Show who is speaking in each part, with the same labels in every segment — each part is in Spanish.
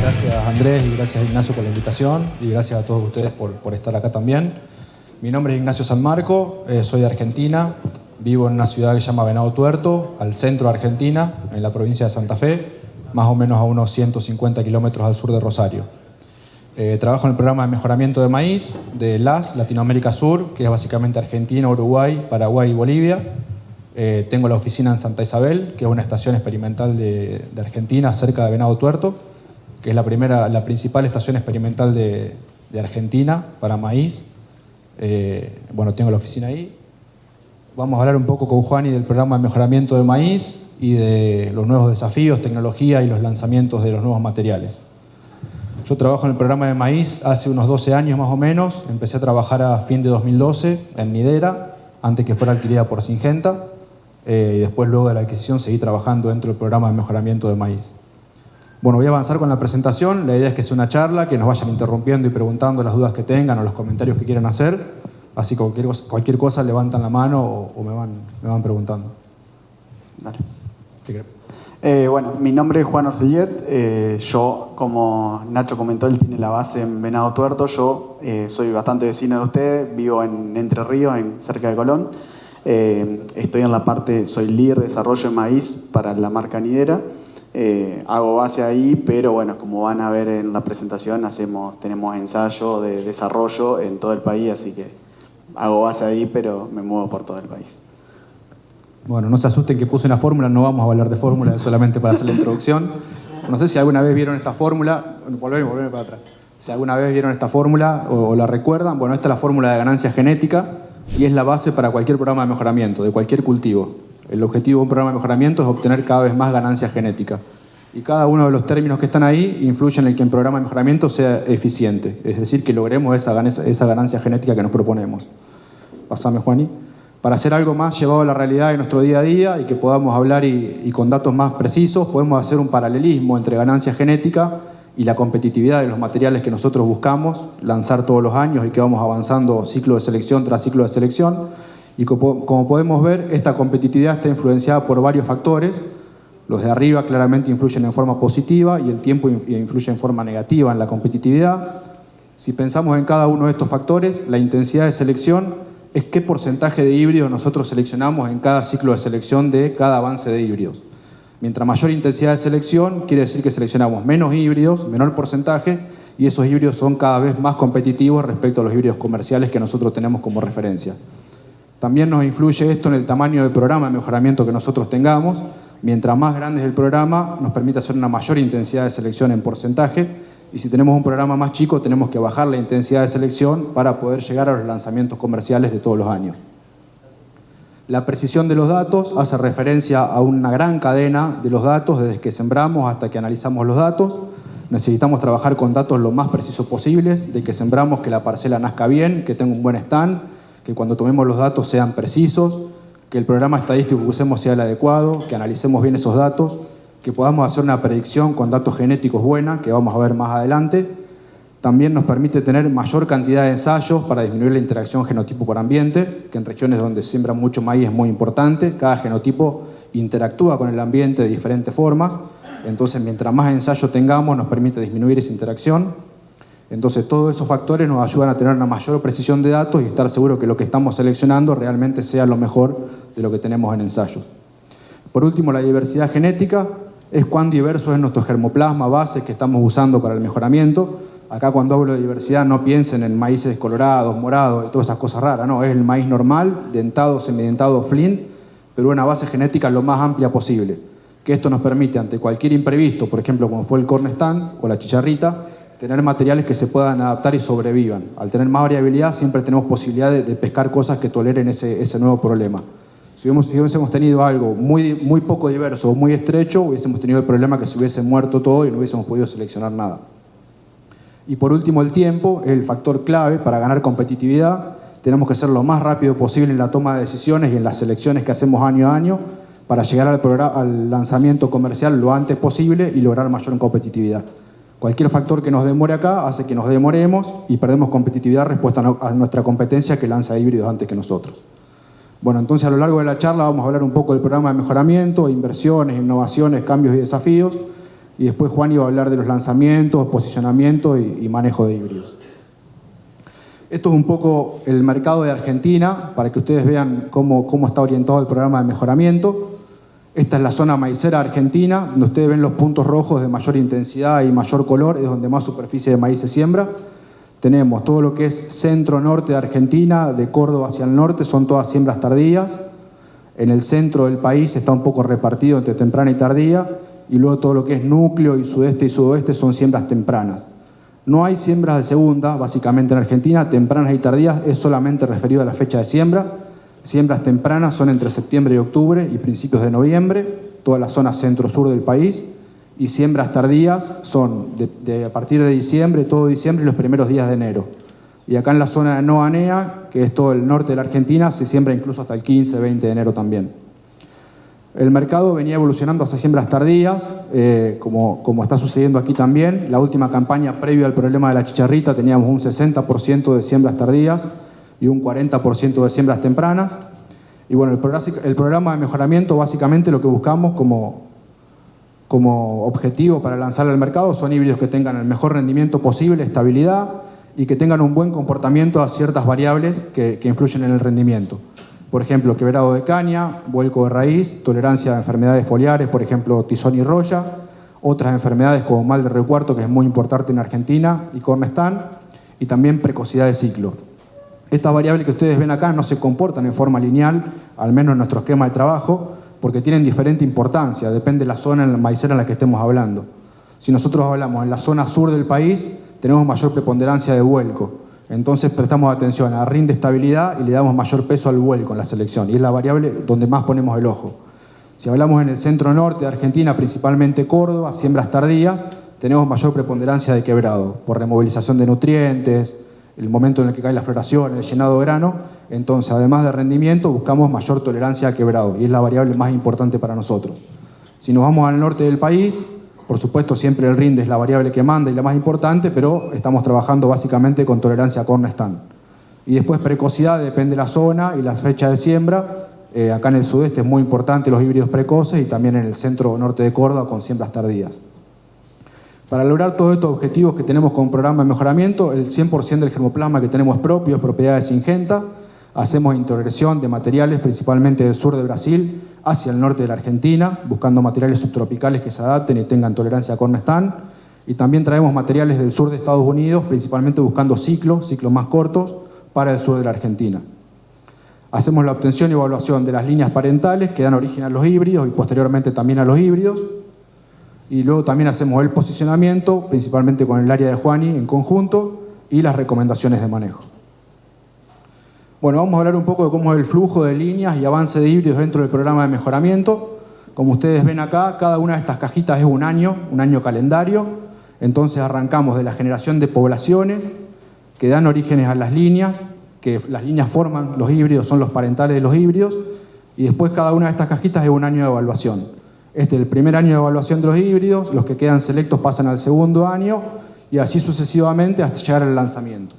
Speaker 1: gracias Andrés y gracias Ignacio por la invitación y gracias a todos ustedes por estar acá también. Mi nombre es Ignacio San Marco, soy de Argentina, vivo en una ciudad que se llama Venado Tuerto, al centro de Argentina, en la provincia de Santa Fe, más o menos a unos 150 kilómetros al sur de Rosario. Trabajo en el programa de mejoramiento de maíz de LAS, Latinoamérica Sur, que es básicamente Argentina, Uruguay, Paraguay y Bolivia. Tengo la oficina en Santa Isabel, que es una estación experimental de Argentina, cerca de Venado Tuerto, que es la principal estación experimental de Argentina para maíz. Bueno, tengo la oficina ahí. Vamos a hablar un poco con Juani del programa de mejoramiento de maíz y de los nuevos desafíos, tecnología y los lanzamientos de los nuevos materiales. Yo trabajo en el programa de maíz hace unos 12 años más o menos. Empecé a trabajar a fin de 2012 en Nidera, antes que fuera adquirida por Syngenta. Y después, luego de la adquisición, seguí trabajando dentro del programa de mejoramiento de maíz. Bueno, voy a avanzar con la presentación. La idea es que sea una charla, que nos vayan interrumpiendo y preguntando las dudas que tengan o los comentarios que quieran hacer. Así que cualquier cosa levantan la mano o me van preguntando.
Speaker 2: Dale.
Speaker 1: ¿Qué crees?
Speaker 2: Bueno, mi nombre es Juan Orsellet. Yo, como Nacho comentó, él tiene la base en Venado Tuerto. Yo soy bastante vecino de ustedes, vivo en Entre Ríos, cerca de Colón. Estoy en la parte, soy líder de desarrollo de maíz para la marca Nidera. Hago base ahí, pero bueno, como van a ver en la presentación, tenemos ensayo de desarrollo en todo el país, así que hago base ahí, pero me muevo por todo el país.
Speaker 1: Bueno, no se asusten que puse una fórmula, no vamos a hablar de fórmula, es solamente para hacer la introducción. No sé si alguna vez vieron esta fórmula, volveme para atrás. Si alguna vez vieron esta fórmula o la recuerdan, bueno, esta es la fórmula de ganancia genética y es la base para cualquier programa de mejoramiento, de cualquier cultivo. El objetivo de un programa de mejoramiento es obtener cada vez más ganancia genética. Y cada uno de los términos que están ahí influyen en que el programa de mejoramiento sea eficiente, es decir, que logremos esa ganancia genética que nos proponemos. Pasame, Juani. Para hacer algo más llevado a la realidad de nuestro día a día y que podamos hablar y con datos más precisos, podemos hacer un paralelismo entre ganancia genética y la competitividad de los materiales que nosotros buscamos lanzar todos los años y que vamos avanzando ciclo de selección tras ciclo de selección. Y como podemos ver, esta competitividad está influenciada por varios factores. Los de arriba claramente influyen en forma positiva y el tiempo influye en forma negativa en la competitividad. Si pensamos en cada uno de estos factores, la intensidad de selección es qué porcentaje de híbridos nosotros seleccionamos en cada ciclo de selección de cada avance de híbridos. Mientras mayor intensidad de selección, quiere decir que seleccionamos menos híbridos, menor porcentaje, y esos híbridos son cada vez más competitivos respecto a los híbridos comerciales que nosotros tenemos como referencia. También nos influye esto en el tamaño del programa de mejoramiento que nosotros tengamos. Mientras más grande es el programa, nos permite hacer una mayor intensidad de selección en porcentaje. Y si tenemos un programa más chico, tenemos que bajar la intensidad de selección para poder llegar a los lanzamientos comerciales de todos los años. La precisión de los datos hace referencia a una gran cadena de los datos, desde que sembramos hasta que analizamos los datos. Necesitamos trabajar con datos lo más precisos posibles, de que sembramos que la parcela nazca bien, que tenga un buen stand, que cuando tomemos los datos sean precisos, que el programa estadístico que usemos sea el adecuado, que analicemos bien esos datos, que podamos hacer una predicción con datos genéticos buena, que vamos a ver más adelante. También nos permite tener mayor cantidad de ensayos para disminuir la interacción genotipo por ambiente, que en regiones donde siembra mucho maíz es muy importante. Cada genotipo interactúa con el ambiente de diferentes formas, entonces mientras más ensayos tengamos nos permite disminuir esa interacción. Entonces todos esos factores nos ayudan a tener una mayor precisión de datos y estar seguros que lo que estamos seleccionando realmente sea lo mejor de lo que tenemos en ensayos. Por último, la diversidad genética es cuán diverso es nuestro germoplasma base que estamos usando para el mejoramiento. Acá cuando hablo de diversidad no piensen en maíces colorados, morados y todas esas cosas raras, no, es el maíz normal, dentado, semidentado, flint, pero una base genética lo más amplia posible. Que esto nos permite ante cualquier imprevisto, por ejemplo como fue el corn stand o la chicharrita, tener materiales que se puedan adaptar y sobrevivan. Al tener más variabilidad siempre tenemos posibilidad de pescar cosas que toleren ese nuevo problema. Si hubiésemos tenido algo muy poco diverso o muy estrecho, hubiésemos tenido el problema que se hubiese muerto todo y no hubiésemos podido seleccionar nada. Y por último, el tiempo es el factor clave para ganar competitividad. Tenemos que ser lo más rápido posible en la toma de decisiones y en las selecciones que hacemos año a año para llegar al lanzamiento comercial lo antes posible y lograr mayor competitividad. Cualquier factor que nos demore acá hace que nos demoremos y perdemos competitividad respecto a nuestra competencia que lanza híbridos antes que nosotros. Bueno, entonces a lo largo de la charla vamos a hablar un poco del programa de mejoramiento, inversiones, innovaciones, cambios y desafíos. y después Juan iba a hablar de los lanzamientos, posicionamiento y manejo de híbridos. Esto es un poco el mercado de Argentina, para que ustedes vean cómo está orientado el programa de mejoramiento. Esta es la zona maicera argentina, donde ustedes ven los puntos rojos de mayor intensidad y mayor color, es donde más superficie de maíz se siembra. Tenemos todo lo que es centro-norte de Argentina, de Córdoba hacia el norte, son todas siembras tardías. En el centro del país está un poco repartido entre temprana y tardía, y luego todo lo que es núcleo y sudeste y sudoeste son siembras tempranas. No hay siembras de segunda, básicamente en Argentina, tempranas y tardías es solamente referido a la fecha de siembra. Siembras tempranas son entre septiembre y octubre y principios de noviembre, toda la zona centro-sur del país, y siembras tardías son a partir de diciembre, todo diciembre y los primeros días de enero. Y acá en la zona de Noanea, que es todo el norte de la Argentina, se siembra incluso hasta el 15, 20 de enero también. El mercado venía evolucionando hacia siembras tardías, como está sucediendo aquí también. La última campaña previo al problema de la chicharrita teníamos un 60% de siembras tardías y un 40% de siembras tempranas. Y bueno, el programa de mejoramiento, básicamente lo que buscamos como objetivo para lanzar al mercado son híbridos que tengan el mejor rendimiento posible, estabilidad y que tengan un buen comportamiento a ciertas variables que influyen en el rendimiento. Por ejemplo, quebrado de caña, vuelco de raíz, tolerancia a enfermedades foliares, por ejemplo, tizón y roya, otras enfermedades como mal de recuarto, que es muy importante en Argentina, y cornestán, y también precocidad de ciclo. Estas variables que ustedes ven acá no se comportan en forma lineal, al menos en nuestro esquema de trabajo, porque tienen diferente importancia, depende de la zona en la maicera en la que estemos hablando. Si nosotros hablamos en la zona sur del país, tenemos mayor preponderancia de vuelco. Entonces prestamos atención a rinde estabilidad y le damos mayor peso al vuelco en la selección, y es la variable donde más ponemos el ojo. Si hablamos en el centro-norte de Argentina, principalmente Córdoba, siembras tardías, tenemos mayor preponderancia de quebrado, por removilización de nutrientes, el momento en el que cae la floración, el llenado de grano. Entonces, además de rendimiento, buscamos mayor tolerancia a quebrado, y es la variable más importante para nosotros. Si nos vamos al norte del país, por supuesto, siempre el rinde es la variable que manda y la más importante, pero estamos trabajando básicamente con tolerancia a cornestán. Y después precocidad, depende de la zona y las fechas de siembra. Acá en el sudeste es muy importante los híbridos precoces y también en el centro norte de Córdoba con siembras tardías. Para lograr todos estos objetivos que tenemos con programa de mejoramiento, el 100% del germoplasma que tenemos propio es propiedad de Syngenta. Hacemos introgresión de materiales principalmente del sur de Brasil hacia el norte de la Argentina, buscando materiales subtropicales que se adapten y tengan tolerancia a cornestán. Y también traemos materiales del sur de Estados Unidos, principalmente buscando ciclos más cortos para el sur de la Argentina. Hacemos la obtención y evaluación de las líneas parentales que dan origen a los híbridos y posteriormente también a los híbridos. Y luego también hacemos el posicionamiento, principalmente con el área de Juani en conjunto, y las recomendaciones de manejo. Bueno, vamos a hablar un poco de cómo es el flujo de líneas y avance de híbridos dentro del programa de mejoramiento. Como ustedes ven acá, cada una de estas cajitas es un año calendario. Entonces arrancamos de la generación de poblaciones que dan orígenes a las líneas, que las líneas forman los híbridos, son los parentales de los híbridos, y después cada una de estas cajitas es un año de evaluación. Este es el primer año de evaluación de los híbridos, los que quedan selectos pasan al segundo año, y así sucesivamente hasta llegar al lanzamiento.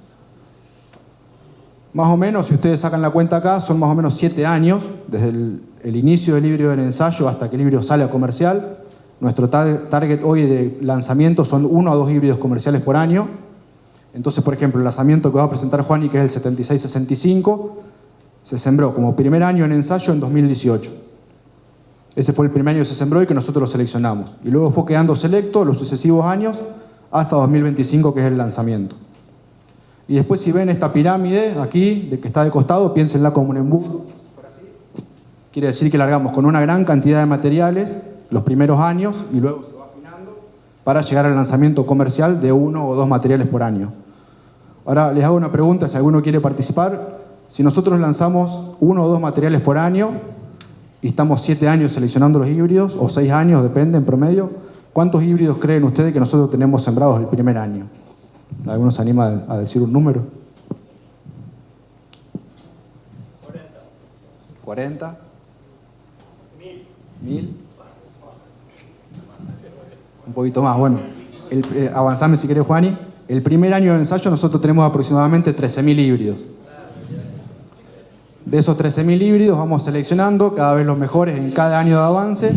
Speaker 1: Más o menos, si ustedes sacan la cuenta acá, son más o menos 7 años, desde el inicio del híbrido del ensayo hasta que el híbrido sale a comercial. Nuestro target hoy de lanzamiento son 1 a 2 híbridos comerciales por año. Entonces, por ejemplo, el lanzamiento que va a presentar Juani, que es el 7665, se sembró como primer año en ensayo en 2018. Ese fue el primer año que se sembró y que nosotros lo seleccionamos. Y luego fue quedando selecto los sucesivos años hasta 2025, que es el lanzamiento. Y después, si ven esta pirámide aquí, de que está de costado, piénsenla como un embudo. Quiere decir que largamos con una gran cantidad de materiales los primeros años y luego se va afinando para llegar al lanzamiento comercial de 1 o 2 materiales por año. Ahora les hago una pregunta, si alguno quiere participar. Si nosotros lanzamos 1 o 2 materiales por año y estamos 7 años seleccionando los híbridos, o 6 años, depende, en promedio, ¿cuántos híbridos creen ustedes que nosotros tenemos sembrados el primer año? ¿Alguno se anima a decir un número? 40. 1000. Un poquito más, bueno. Avanzame si querés, Juani. El primer año de ensayo nosotros tenemos aproximadamente 13.000 híbridos. De esos 13.000 híbridos vamos seleccionando cada vez los mejores en cada año de avance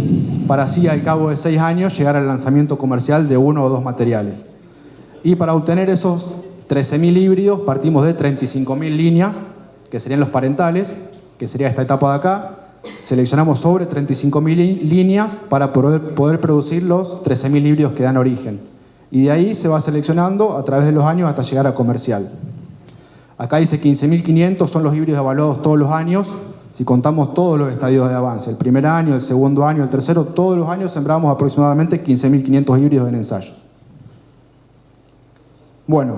Speaker 1: para así al cabo de 6 años llegar al lanzamiento comercial de 1 o 2 materiales. Y para obtener esos 13.000 híbridos partimos de 35.000 líneas, que serían los parentales, que sería esta etapa de acá. Seleccionamos sobre 35.000 líneas para poder producir los 13.000 híbridos que dan origen. Y de ahí se va seleccionando a través de los años hasta llegar a comercial. Acá dice 15.500 son los híbridos evaluados todos los años, si contamos todos los estadios de avance, el primer año, el segundo año, el tercero, todos los años sembramos aproximadamente 15.500 híbridos en ensayos. Bueno,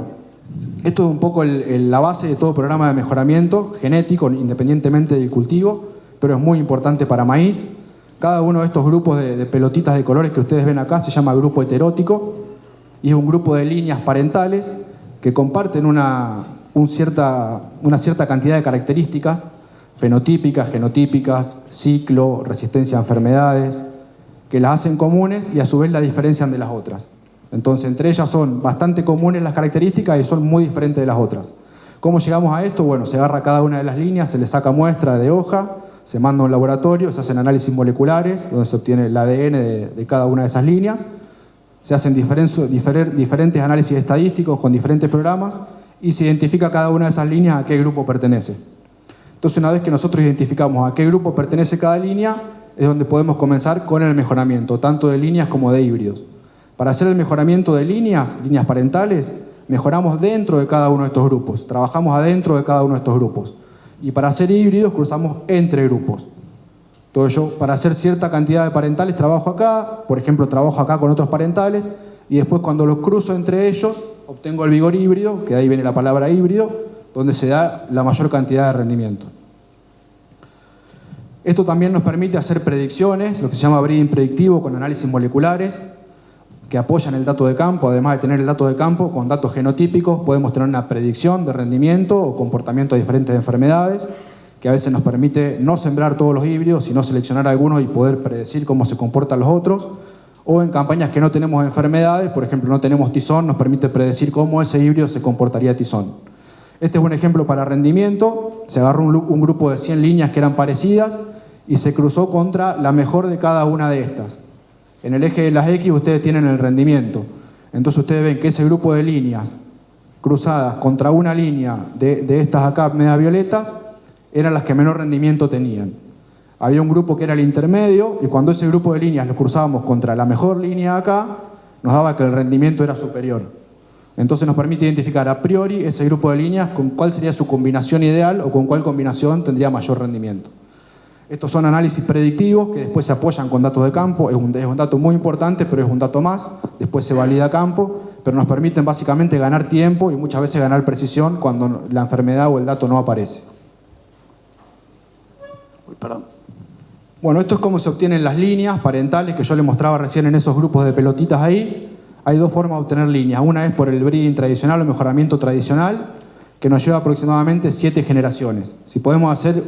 Speaker 1: esto es un poco la base de todo programa de mejoramiento genético, independientemente del cultivo, pero es muy importante para maíz. Cada uno de estos grupos de pelotitas de colores que ustedes ven acá se llama grupo heterótico y es un grupo de líneas parentales que comparten una cierta cantidad de características fenotípicas, genotípicas, ciclo, resistencia a enfermedades, que las hacen comunes y a su vez las diferencian de las otras. Entonces, entre ellas son bastante comunes las características y son muy diferentes de las otras. ¿Cómo llegamos a esto? Bueno, se agarra cada una de las líneas, se le saca muestra de hoja, se manda a un laboratorio, se hacen análisis moleculares, donde se obtiene el ADN de cada una de esas líneas, se hacen diferentes análisis estadísticos con diferentes programas y se identifica cada una de esas líneas a qué grupo pertenece. Entonces, una vez que nosotros identificamos a qué grupo pertenece cada línea, es donde podemos comenzar con el mejoramiento, tanto de líneas como de híbridos. Para hacer el mejoramiento de líneas parentales, mejoramos dentro de cada uno de estos grupos, trabajamos adentro de cada uno de estos grupos. Y para hacer híbridos, cruzamos entre grupos. Entonces yo, para hacer cierta cantidad de parentales, trabajo acá, por ejemplo, trabajo acá con otros parentales, y después cuando los cruzo entre ellos, obtengo el vigor híbrido, que de ahí viene la palabra híbrido, donde se da la mayor cantidad de rendimiento. Esto también nos permite hacer predicciones, lo que se llama breeding predictivo con análisis moleculares, que apoyan el dato de campo. Además de tener el dato de campo, con datos genotípicos podemos tener una predicción de rendimiento o comportamiento de diferentes enfermedades, que a veces nos permite no sembrar todos los híbridos, sino seleccionar algunos y poder predecir cómo se comportan los otros. O en campañas que no tenemos enfermedades, por ejemplo, no tenemos tizón, nos permite predecir cómo ese híbrido se comportaría tizón. Este es un ejemplo para rendimiento. Se agarró un grupo de 100 líneas que eran parecidas y se cruzó contra la mejor de cada una de estas. En el eje de las X ustedes tienen el rendimiento. Entonces ustedes ven que ese grupo de líneas cruzadas contra una línea de estas acá medias violetas eran las que menor rendimiento tenían. Había un grupo que era el intermedio y cuando ese grupo de líneas lo cruzábamos contra la mejor línea acá, nos daba que el rendimiento era superior. Entonces nos permite identificar a priori ese grupo de líneas con cuál sería su combinación ideal o con cuál combinación tendría mayor rendimiento. Estos son análisis predictivos que después se apoyan con datos de campo. Es un dato muy importante, pero es un dato más. Después se valida a campo, pero nos permiten básicamente ganar tiempo y muchas veces ganar precisión cuando la enfermedad o el dato no aparece.
Speaker 2: Perdón.
Speaker 1: Bueno, esto es cómo se obtienen las líneas parentales que yo les mostraba recién en esos grupos de pelotitas ahí. Hay dos formas de obtener líneas. Una es por el breeding tradicional o mejoramiento tradicional, que nos lleva aproximadamente 7 generaciones. Si podemos hacer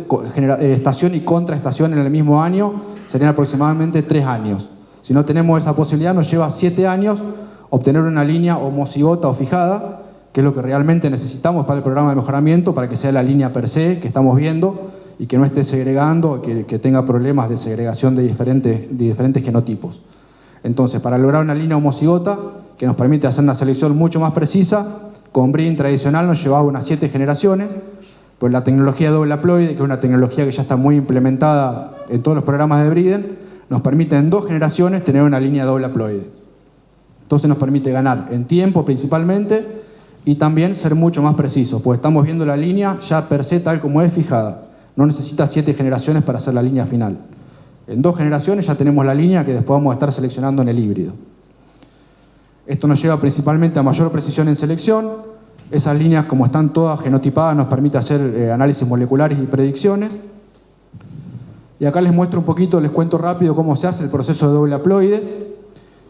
Speaker 1: estación y contraestación en el mismo año, serían aproximadamente 3 años. Si no tenemos esa posibilidad, nos lleva 7 años obtener una línea homocigota o fijada, que es lo que realmente necesitamos para el programa de mejoramiento, para que sea la línea per se que estamos viendo y que no esté segregando, que tenga problemas de segregación de diferentes genotipos. Entonces, para lograr una línea homocigota, que nos permite hacer una selección mucho más precisa, con breeding tradicional nos llevaba unas 7 generaciones, pues la tecnología doble haploide, que es una tecnología que ya está muy implementada en todos los programas de breeding, nos permite en 2 generaciones tener una línea doble haploide. Entonces nos permite ganar en tiempo principalmente y también ser mucho más precisos, pues estamos viendo la línea ya per se tal como es fijada. No necesita 7 generaciones para hacer la línea final. En 2 generaciones ya tenemos la línea que después vamos a estar seleccionando en el híbrido. Esto nos lleva principalmente a mayor precisión en selección. Esas líneas, como están todas genotipadas, nos permite hacer análisis moleculares y predicciones. Y acá les muestro un poquito, les cuento rápido cómo se hace el proceso de doble haploides.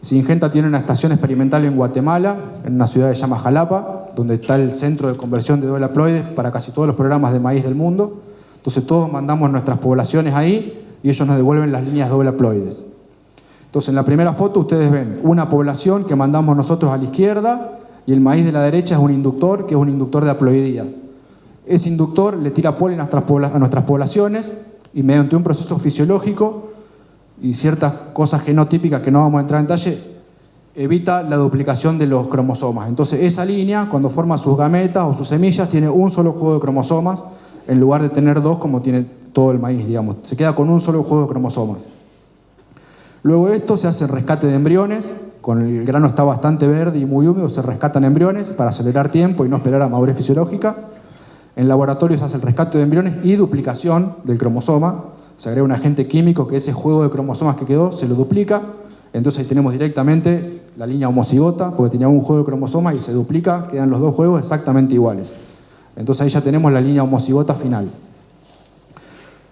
Speaker 1: Syngenta tiene una estación experimental en Guatemala, en una ciudad que se llama Jalapa, donde está el centro de conversión de doble haploides para casi todos los programas de maíz del mundo. Entonces todos mandamos nuestras poblaciones ahí y ellos nos devuelven las líneas doble haploides. Entonces en la primera foto ustedes ven una población que mandamos nosotros a la izquierda y el maíz de la derecha es un inductor, que es un inductor de haploidía. Ese inductor le tira polen a nuestras poblaciones y mediante un proceso fisiológico y ciertas cosas genotípicas que no vamos a entrar en detalle, evita la duplicación de los cromosomas. Entonces esa línea, cuando forma sus gametas o sus semillas, tiene un solo juego de cromosomas en lugar de tener dos como tiene todo el maíz, digamos. Se queda con un solo juego de cromosomas. Luego de esto se hace el rescate de embriones. Con el grano está bastante verde y muy húmedo, se rescatan embriones para acelerar tiempo y no esperar a madurez fisiológica. En laboratorio se hace el rescate de embriones y duplicación del cromosoma. Se agrega un agente químico que ese juego de cromosomas que quedó se lo duplica. Entonces ahí tenemos directamente la línea homocigota, porque tenía un juego de cromosoma y se duplica, quedan los dos juegos exactamente iguales. Entonces ahí ya tenemos la línea homocigota final.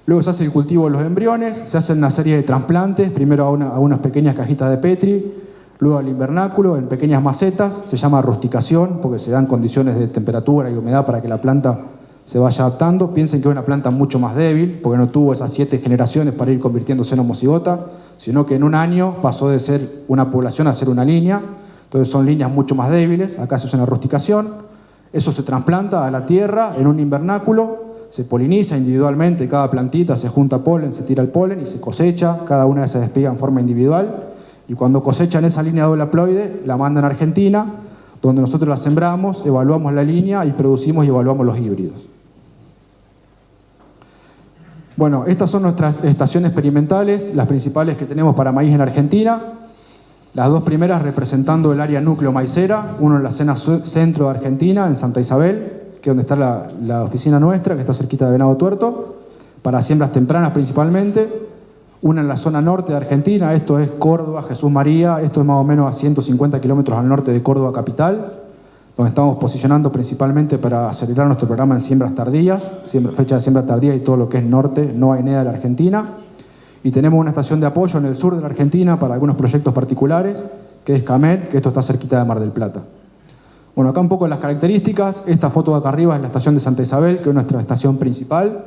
Speaker 1: Luego se hace el cultivo de los embriones, se hace una serie de trasplantes, primero a unas pequeñas cajitas de Petri, luego al invernáculo en pequeñas macetas, se llama rusticación porque se dan condiciones de temperatura y humedad para que la planta se vaya adaptando. Piensen que es una planta mucho más débil porque no tuvo esas 7 generaciones para ir convirtiéndose en homocigota, sino que en un año pasó de ser una población a ser una línea. Entonces son líneas mucho más débiles. Acá se hace una rusticación, eso se trasplanta a la tierra en un invernáculo, se poliniza individualmente cada plantita, se junta polen, se tira el polen y se cosecha, cada una de esas espigas en forma individual. Y cuando cosechan esa línea doble haploide, la mandan a Argentina, donde nosotros la sembramos, evaluamos la línea y producimos y evaluamos los híbridos. Bueno, estas son nuestras estaciones experimentales, las principales que tenemos para maíz en Argentina. Las dos primeras representando el área núcleo maicera, uno en la zona centro de Argentina, en Santa Isabel, que es donde está la oficina nuestra, que está cerquita de Venado Tuerto, para siembras tempranas principalmente. Una en la zona norte de Argentina, esto es Córdoba, Jesús María, esto es más o menos a 150 kilómetros al norte de Córdoba capital, donde estamos posicionando principalmente para acelerar nuestro programa en siembras tardías, fecha de siembra tardía y todo lo que es norte, no AENEA de la Argentina. Y tenemos una estación de apoyo en el sur de la Argentina para algunos proyectos particulares, que es CAMET, que esto está cerquita de Mar del Plata. Bueno, acá un poco las características. Esta foto de acá arriba es la estación de Santa Isabel, que es nuestra estación principal,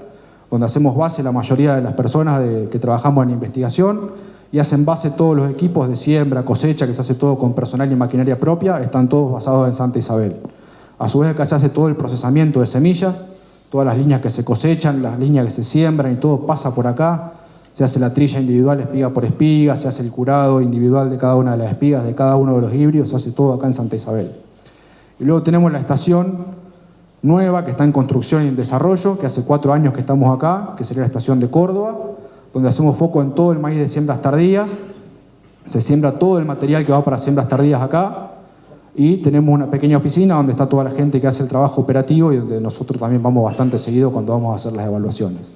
Speaker 1: donde hacemos base la mayoría de las personas que trabajamos en investigación y hacen base todos los equipos de siembra, cosecha, que se hace todo con personal y maquinaria propia, están todos basados en Santa Isabel. A su vez acá se hace todo el procesamiento de semillas, todas las líneas que se cosechan, las líneas que se siembran y todo pasa por acá. Se hace la trilla individual espiga por espiga, se hace el curado individual de cada una de las espigas, de cada uno de los híbridos, se hace todo acá en Santa Isabel. Y luego tenemos la estación nueva que está en construcción y en desarrollo, que hace 4 años que estamos acá, que sería la estación de Córdoba, donde hacemos foco en todo el maíz de siembras tardías. Se siembra todo el material que va para siembras tardías acá y tenemos una pequeña oficina donde está toda la gente que hace el trabajo operativo y donde nosotros también vamos bastante seguido cuando vamos a hacer las evaluaciones.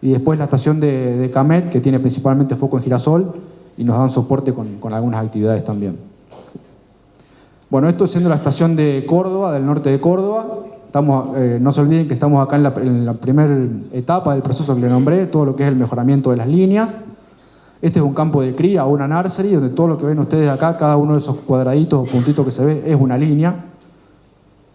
Speaker 1: Y después la estación de CAMET, que tiene principalmente foco en girasol y nos dan soporte con algunas actividades también. Bueno, esto siendo la estación de Córdoba, del norte de Córdoba. No se olviden que estamos acá en la primera etapa del proceso que le nombré, todo lo que es el mejoramiento de las líneas. Este es un campo de cría o una nursery, donde todo lo que ven ustedes acá, cada uno de esos cuadraditos o puntitos que se ve es una línea.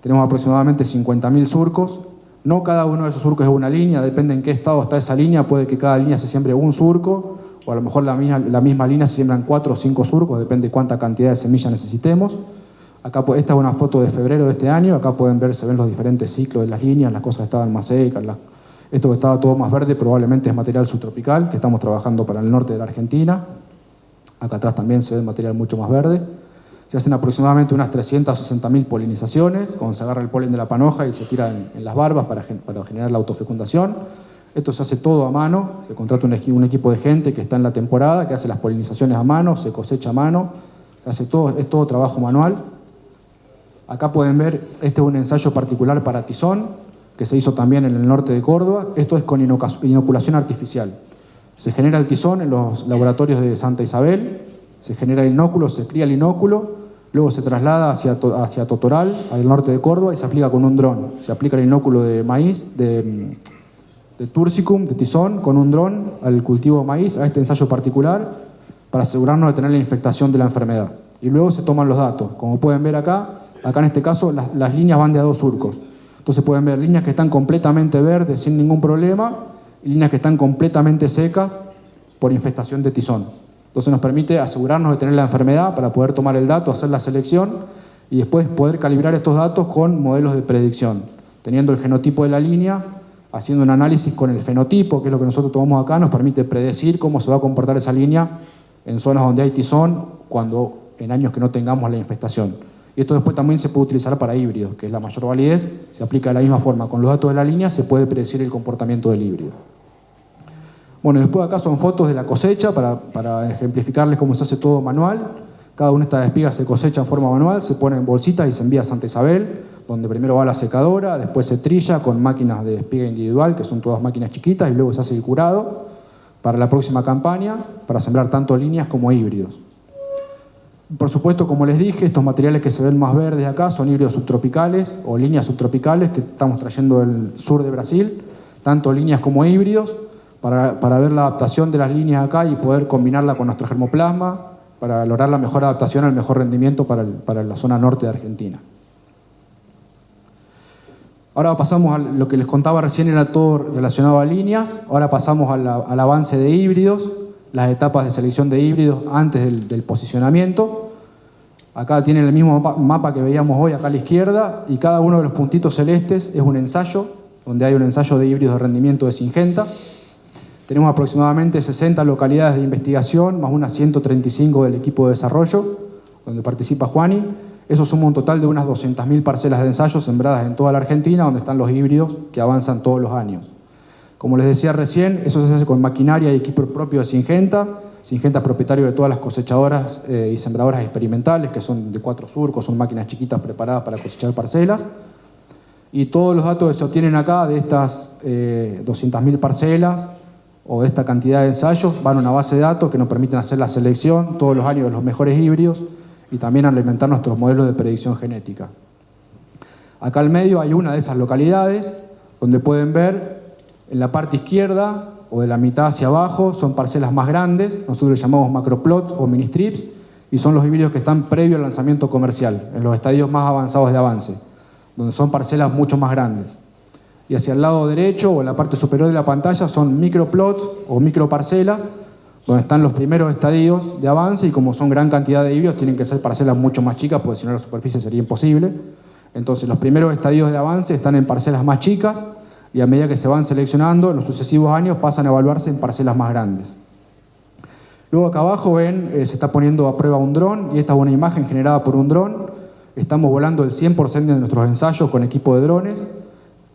Speaker 1: Tenemos aproximadamente 50.000 surcos. No cada uno de esos surcos es una línea, depende en qué estado está esa línea, puede que cada línea se siembre un surco, o a lo mejor la misma línea se siembran 4 o 5 surcos, depende de cuánta cantidad de semillas necesitemos. Acá, esta es una foto de febrero de este año, acá pueden ver, se ven los diferentes ciclos de las líneas, las cosas que estaban más secas, esto que estaba todo más verde probablemente es material subtropical, que estamos trabajando para el norte de la Argentina. Acá atrás también se ve material mucho más verde. Se hacen aproximadamente unas 360.000 polinizaciones, cuando se agarra el polen de la panoja y se tira en las barbas para generar la autofecundación. Esto se hace todo a mano, se contrata un equipo de gente que está en la temporada, que hace las polinizaciones a mano, se cosecha a mano, se hace todo, es todo trabajo manual. Acá pueden ver, este es un ensayo particular para tizón, que se hizo también en el norte de Córdoba. Esto es con inoculación artificial. Se genera el tizón en los laboratorios de Santa Isabel, se genera el inóculo, se cría el inóculo, luego se traslada hacia Totoral, al norte de Córdoba, y se aplica con un dron. Se aplica el inóculo de maíz, de Tursicum, de tizón, con un dron al cultivo de maíz, a este ensayo particular, para asegurarnos de tener la infectación de la enfermedad. Y luego se toman los datos. Como pueden ver acá en este caso las líneas van de a 2 surcos. Entonces pueden ver líneas que están completamente verdes sin ningún problema y líneas que están completamente secas por infestación de tizón. Entonces nos permite asegurarnos de tener la enfermedad para poder tomar el dato, hacer la selección y después poder calibrar estos datos con modelos de predicción. teniendo el genotipo de la línea, haciendo un análisis con el fenotipo, que es lo que nosotros tomamos acá, nos permite predecir cómo se va a comportar esa línea en zonas donde hay tizón, en años que no tengamos la infestación. Y esto después también se puede utilizar para híbridos, que es la mayor validez, se aplica de la misma forma. Con los datos de la línea se puede predecir el comportamiento del híbrido. Bueno, después acá son fotos de la cosecha para ejemplificarles cómo se hace todo manual. Cada una de estas espigas se cosecha en forma manual, se pone en bolsitas y se envía a Santa Isabel, donde primero va la secadora, después se trilla con máquinas de espiga individual, que son todas máquinas chiquitas, y luego se hace el curado para la próxima campaña, para sembrar tanto líneas como híbridos. Por supuesto, como les dije, estos materiales que se ven más verdes acá son híbridos subtropicales o líneas subtropicales que estamos trayendo del sur de Brasil, tanto líneas como híbridos, para ver la adaptación de las líneas acá y poder combinarla con nuestro germoplasma, para lograr la mejor adaptación al mejor rendimiento para la zona norte de Argentina. Ahora pasamos a lo que les contaba recién, era todo relacionado a líneas. Ahora pasamos al avance de híbridos, las etapas de selección de híbridos antes del posicionamiento. Acá tienen el mismo mapa que veíamos hoy acá a la izquierda, y cada uno de los puntitos celestes es un ensayo, donde hay un ensayo de híbridos de rendimiento de Syngenta. Tenemos aproximadamente 60 localidades de investigación, más unas 135 del equipo de desarrollo, donde participa Juani. Eso suma un total de unas 200.000 parcelas de ensayos sembradas en toda la Argentina, donde están los híbridos que avanzan todos los años. Como les decía recién, eso se hace con maquinaria y equipo propio de Syngenta. Syngenta es propietario de todas las cosechadoras y sembradoras experimentales, que son de 4 surcos, son máquinas chiquitas preparadas para cosechar parcelas. Y todos los datos que se obtienen acá de estas 200.000 parcelas o de esta cantidad de ensayos van a una base de datos que nos permiten hacer la selección todos los años de los mejores híbridos y también alimentar nuestros modelos de predicción genética. Acá al medio hay una de esas localidades donde pueden ver en la parte izquierda o de la mitad hacia abajo son parcelas más grandes, nosotros les llamamos macroplots o mini strips, y son los híbridos que están previo al lanzamiento comercial, en los estadios más avanzados de avance, donde son parcelas mucho más grandes. Y hacia el lado derecho o en la parte superior de la pantalla son microplots o microparcelas, donde están los primeros estadios de avance, y como son gran cantidad de híbridos tienen que ser parcelas mucho más chicas, porque si no la superficie sería imposible. Entonces los primeros estadios de avance están en parcelas más chicas, y a medida que se van seleccionando en los sucesivos años pasan a evaluarse en parcelas más grandes. Luego acá abajo ven, se está poniendo a prueba un dron, y esta es una imagen generada por un dron. Estamos volando el 100% de nuestros ensayos con equipo de drones,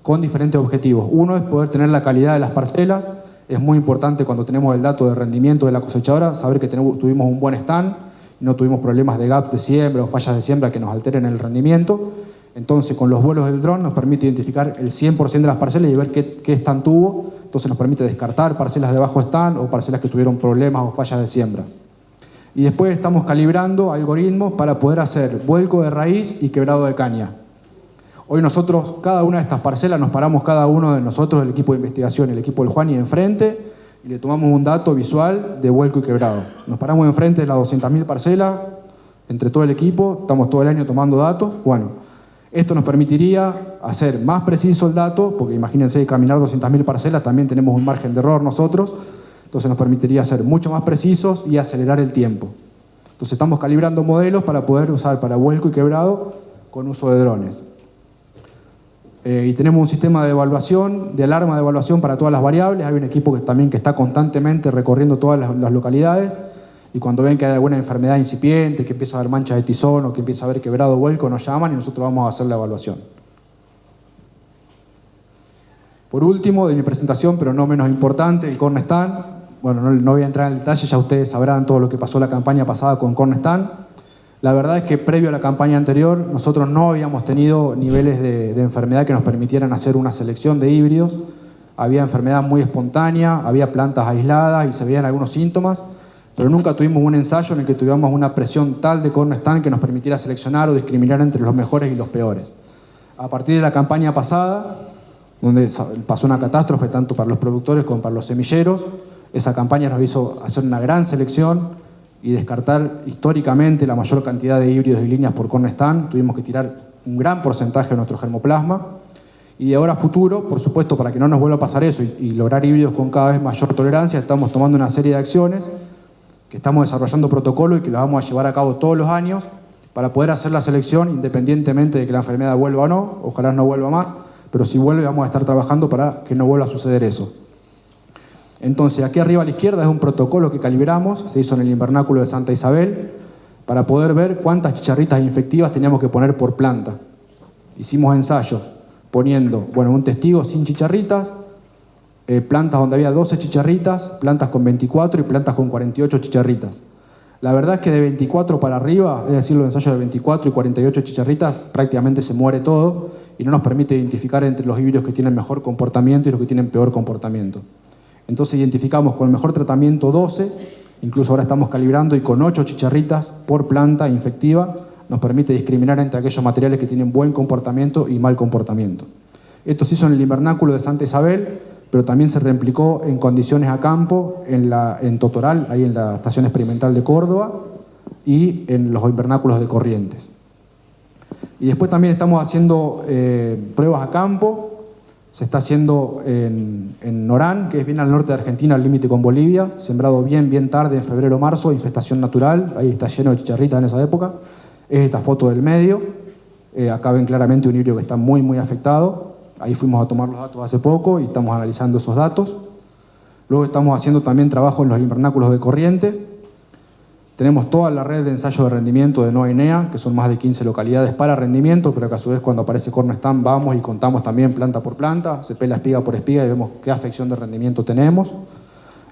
Speaker 1: con diferentes objetivos. Uno es poder tener la calidad de las parcelas. Es muy importante cuando tenemos el dato de rendimiento de la cosechadora, saber que tuvimos un buen stand, y no tuvimos problemas de gaps de siembra o fallas de siembra que nos alteren el rendimiento. Entonces, con los vuelos del dron nos permite identificar el 100% de las parcelas y ver qué stand tuvo. Entonces nos permite descartar parcelas de bajo stand o parcelas que tuvieron problemas o fallas de siembra. Y después estamos calibrando algoritmos para poder hacer vuelco de raíz y quebrado de caña. Hoy nosotros, cada una de estas parcelas, nos paramos cada uno de nosotros, el equipo de investigación, el equipo del Juani, enfrente, y le tomamos un dato visual de vuelco y quebrado. Nos paramos enfrente de las 200.000 parcelas, entre todo el equipo, estamos todo el año tomando datos. Bueno, esto nos permitiría hacer más preciso el dato, porque imagínense, caminar 200.000 parcelas, también tenemos un margen de error nosotros, entonces nos permitiría ser mucho más precisos y acelerar el tiempo. Entonces estamos calibrando modelos para poder usar para vuelco y quebrado con uso de drones. Y tenemos un sistema de evaluación, de alarma de evaluación para todas las variables. Hay un equipo que está constantemente recorriendo todas las localidades, y cuando ven que hay alguna enfermedad incipiente, que empieza a haber manchas de tizón o que empieza a haber quebrado o vuelco, nos llaman y nosotros vamos a hacer la evaluación. Por último, de mi presentación, pero no menos importante, el Cornerstand. Bueno, no voy a entrar en detalle, ya ustedes sabrán todo lo que pasó la campaña pasada con Cornerstand. La verdad es que previo a la campaña anterior nosotros no habíamos tenido niveles de enfermedad que nos permitieran hacer una selección de híbridos. Había enfermedad muy espontánea, había plantas aisladas y se veían algunos síntomas, pero nunca tuvimos un ensayo en el que tuviéramos una presión tal de Cornerstand que nos permitiera seleccionar o discriminar entre los mejores y los peores. A partir de la campaña pasada, donde pasó una catástrofe tanto para los productores como para los semilleros, esa campaña nos hizo hacer una gran selección y descartar históricamente la mayor cantidad de híbridos y líneas por Cornerstand. Tuvimos que tirar un gran porcentaje de nuestro germoplasma. Y de ahora a futuro, por supuesto, para que no nos vuelva a pasar eso y lograr híbridos con cada vez mayor tolerancia, estamos tomando una serie de acciones que estamos desarrollando protocolo y que las vamos a llevar a cabo todos los años para poder hacer la selección independientemente de que la enfermedad vuelva o no, ojalá no vuelva más, pero si vuelve vamos a estar trabajando para que no vuelva a suceder eso. Entonces, aquí arriba a la izquierda es un protocolo que calibramos, se hizo en el invernáculo de Santa Isabel, para poder ver cuántas chicharritas infectivas teníamos que poner por planta. Hicimos ensayos poniendo, un testigo sin chicharritas, plantas donde había 12 chicharritas, plantas con 24 y plantas con 48 chicharritas. La verdad es que de 24 para arriba, es decir, los ensayos de 24 y 48 chicharritas, prácticamente se muere todo y no nos permite identificar entre los híbridos que tienen mejor comportamiento y los que tienen peor comportamiento. Entonces identificamos con el mejor tratamiento 12, incluso ahora estamos calibrando, y con 8 chicharritas por planta infectiva nos permite discriminar entre aquellos materiales que tienen buen comportamiento y mal comportamiento. Esto se hizo en el invernáculo de Santa Isabel, pero también se replicó en condiciones a campo en Totoral, ahí en la Estación Experimental de Córdoba, y en los invernáculos de Corrientes. Y después también estamos haciendo pruebas a campo. Se está haciendo en Norán, que es bien al norte de Argentina, al límite con Bolivia, sembrado bien tarde, en febrero o marzo, infestación natural, ahí está lleno de chicharritas en esa época. Es esta foto del medio. Acá ven claramente un híbrido que está muy afectado. Ahí fuimos a tomar los datos hace poco y estamos analizando esos datos. Luego estamos haciendo también trabajo en los invernáculos de Corriente. Tenemos toda la red de ensayo de rendimiento de NOA-INEA, que son más de 15 localidades para rendimiento, pero que a su vez cuando aparece cornerstand vamos y contamos también planta por planta, se pela espiga por espiga y vemos qué afección de rendimiento tenemos.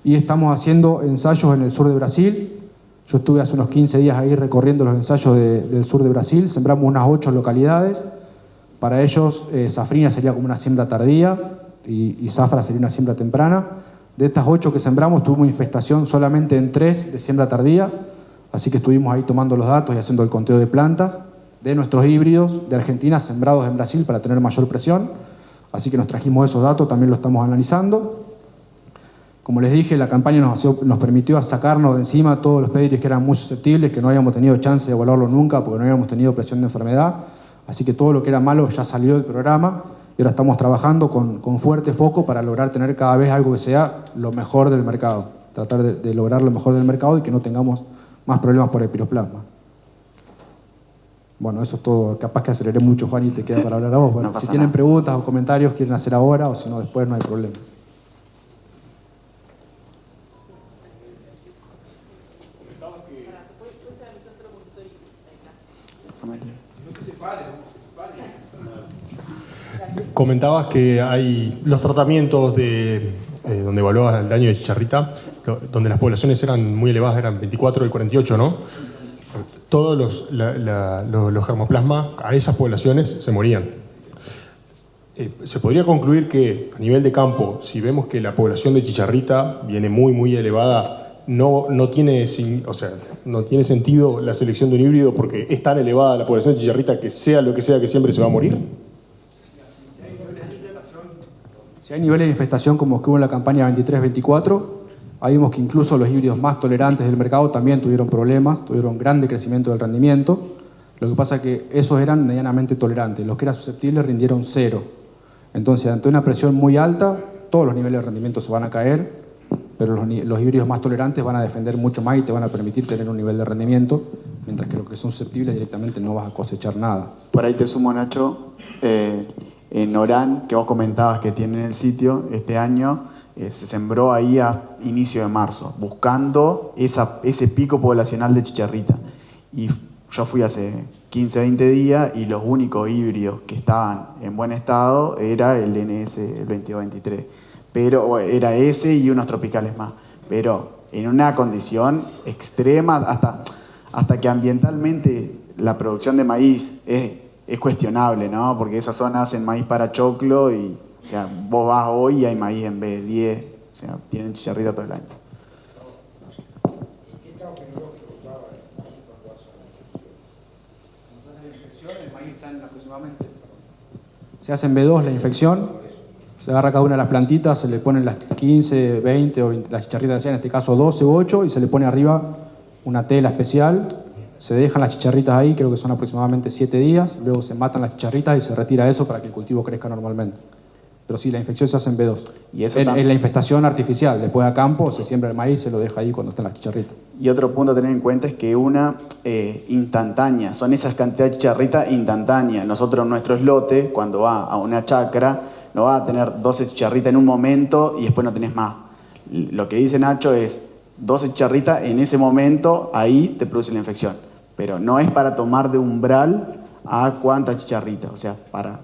Speaker 1: Y estamos haciendo ensayos en el sur de Brasil. Yo estuve hace unos 15 días ahí recorriendo los ensayos del sur de Brasil, sembramos unas 8 localidades. Para ellos, safrina sería como una siembra tardía y zafra sería una siembra temprana. De estas 8 que sembramos, tuvimos infestación solamente en 3 de siembra tardía, así que estuvimos ahí tomando los datos y haciendo el conteo de plantas de nuestros híbridos de Argentina sembrados en Brasil para tener mayor presión. Así que nos trajimos esos datos, también lo estamos analizando. Como les dije, la campaña nos permitió sacarnos de encima todos los pedidos que eran muy susceptibles, que no habíamos tenido chance de evaluarlo nunca porque no habíamos tenido presión de enfermedad. Así que todo lo que era malo ya salió del programa y ahora estamos trabajando con fuerte foco para lograr tener cada vez algo que sea lo mejor del mercado. Tratar de lograr lo mejor del mercado y que no tengamos más problemas por el piroplasma. Bueno, eso es todo. Capaz que aceleré mucho, Juan, y te queda para hablar a vos. Bueno, si tienen preguntas o comentarios, quieren hacer ahora o si no después, no hay problema.
Speaker 3: Comentabas que hay los tratamientos donde evaluabas el daño de chicharrita, donde las poblaciones eran muy elevadas, eran 24 y 48, ¿no? Todos los germoplasmas a esas poblaciones se morían. Se podría concluir que a nivel de campo, si vemos que la población de chicharrita viene muy elevada, no tiene sentido la selección de un híbrido porque es tan elevada la población de chicharrita que sea lo que sea que siempre se va a morir.
Speaker 1: Si hay niveles de infestación como que hubo en la campaña 23-24, ahí vimos que incluso los híbridos más tolerantes del mercado también tuvieron problemas, tuvieron gran decrecimiento del rendimiento. Lo que pasa es que esos eran medianamente tolerantes, los que eran susceptibles rindieron 0. Entonces, ante una presión muy alta, todos los niveles de rendimiento se van a caer, pero los híbridos más tolerantes van a defender mucho más y te van a permitir tener un nivel de rendimiento, mientras que los que son susceptibles directamente no vas a cosechar nada.
Speaker 2: Por ahí te sumo, Nacho, en Orán, que vos comentabas que tiene en el sitio, este año se sembró ahí a inicio de marzo, buscando ese pico poblacional de chicharrita. Y yo fui hace 15, 20 días y los únicos híbridos que estaban en buen estado era el NS, el 2223. Pero era ese y unos tropicales más. Pero en una condición extrema, hasta que ambientalmente la producción de maíz es cuestionable, ¿no? Porque esas zonas hacen maíz para choclo y, o sea, vos vas hoy y hay maíz en B10, o sea, tienen chicharrita todo el año.
Speaker 1: ¿Qué estado fenológico estaba cuando hace la infección? El maíz está en aproximadamente. Se hace en B2 la infección, se agarra cada una de las plantitas, se le ponen las 15, 20 o 20, las chicharritas, en este caso 12 u 8, y se le pone arriba una tela especial. Se dejan las chicharritas ahí, creo que son aproximadamente 7 días, luego se matan las chicharritas y se retira eso para que el cultivo crezca normalmente. Pero sí, la infección se hace en B2. ¿Y eso es la infestación artificial? Después a campo se siembra el maíz, se lo deja ahí cuando están las chicharritas.
Speaker 2: Y otro punto a tener en cuenta es que instantáneas, son esas cantidades de chicharritas instantáneas. Nosotros nuestro lote, cuando va a una chacra, no va a tener 12 chicharritas en un momento y después no tenés más. Lo que dice Nacho es 12 chicharritas en ese momento, ahí te produce la infección. Pero no es para tomar de umbral a cuántas chicharritas, o sea, para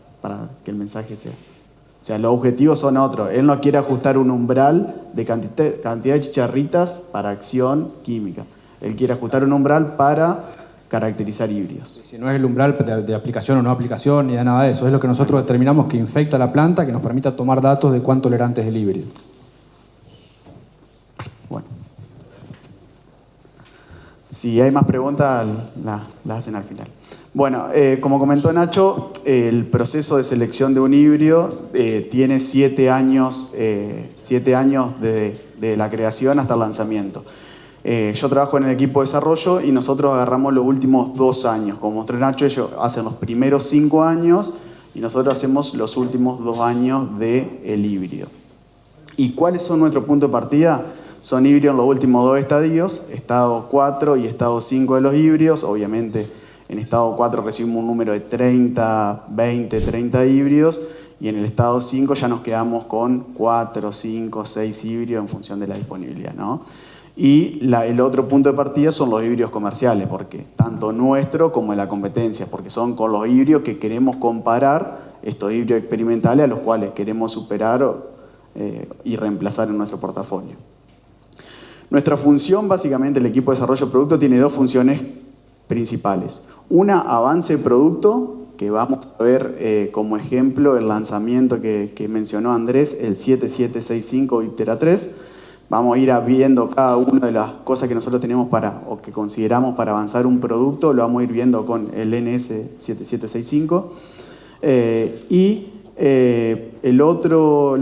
Speaker 2: que el mensaje sea. O sea, los objetivos son otros. Él no quiere ajustar un umbral de cantidad de chicharritas para acción química. Él quiere ajustar un umbral para caracterizar híbridos.
Speaker 1: Si no es el umbral de aplicación o no aplicación, ni de nada de eso. Es lo que nosotros determinamos que infecta la planta, que nos permita tomar datos de cuán tolerante es el híbrido.
Speaker 2: Bueno. Si hay más preguntas, las hacen al final. Bueno, como comentó Nacho, el proceso de selección de un híbrido tiene 7 años, 7 años de la creación hasta el lanzamiento. Yo trabajo en el equipo de desarrollo y nosotros agarramos los últimos 2 años. Como mostró Nacho, ellos hacen los primeros 5 años y nosotros hacemos los últimos 2 años del híbrido. ¿Y cuáles son nuestros puntos de partida? Son híbridos en los últimos 2 estadios, estado 4 y estado 5 de los híbridos. Obviamente en estado 4 recibimos un número de 30, 20, 30 híbridos y en el estado 5 ya nos quedamos con 4, 5, 6 híbridos en función de la disponibilidad, ¿no? Y el otro punto de partida son los híbridos comerciales, porque tanto nuestro como de la competencia, porque son con los híbridos que queremos comparar estos híbridos experimentales a los cuales queremos superar y reemplazar en nuestro portafolio. Nuestra función, básicamente, el equipo de desarrollo de producto tiene 2 funciones principales. Una, avance de producto, que vamos a ver como ejemplo el lanzamiento que mencionó Andrés, el 7765 Iptera 3. Vamos a ir viendo cada una de las cosas que nosotros tenemos o que consideramos para avanzar un producto, lo vamos a ir viendo con el NS7765.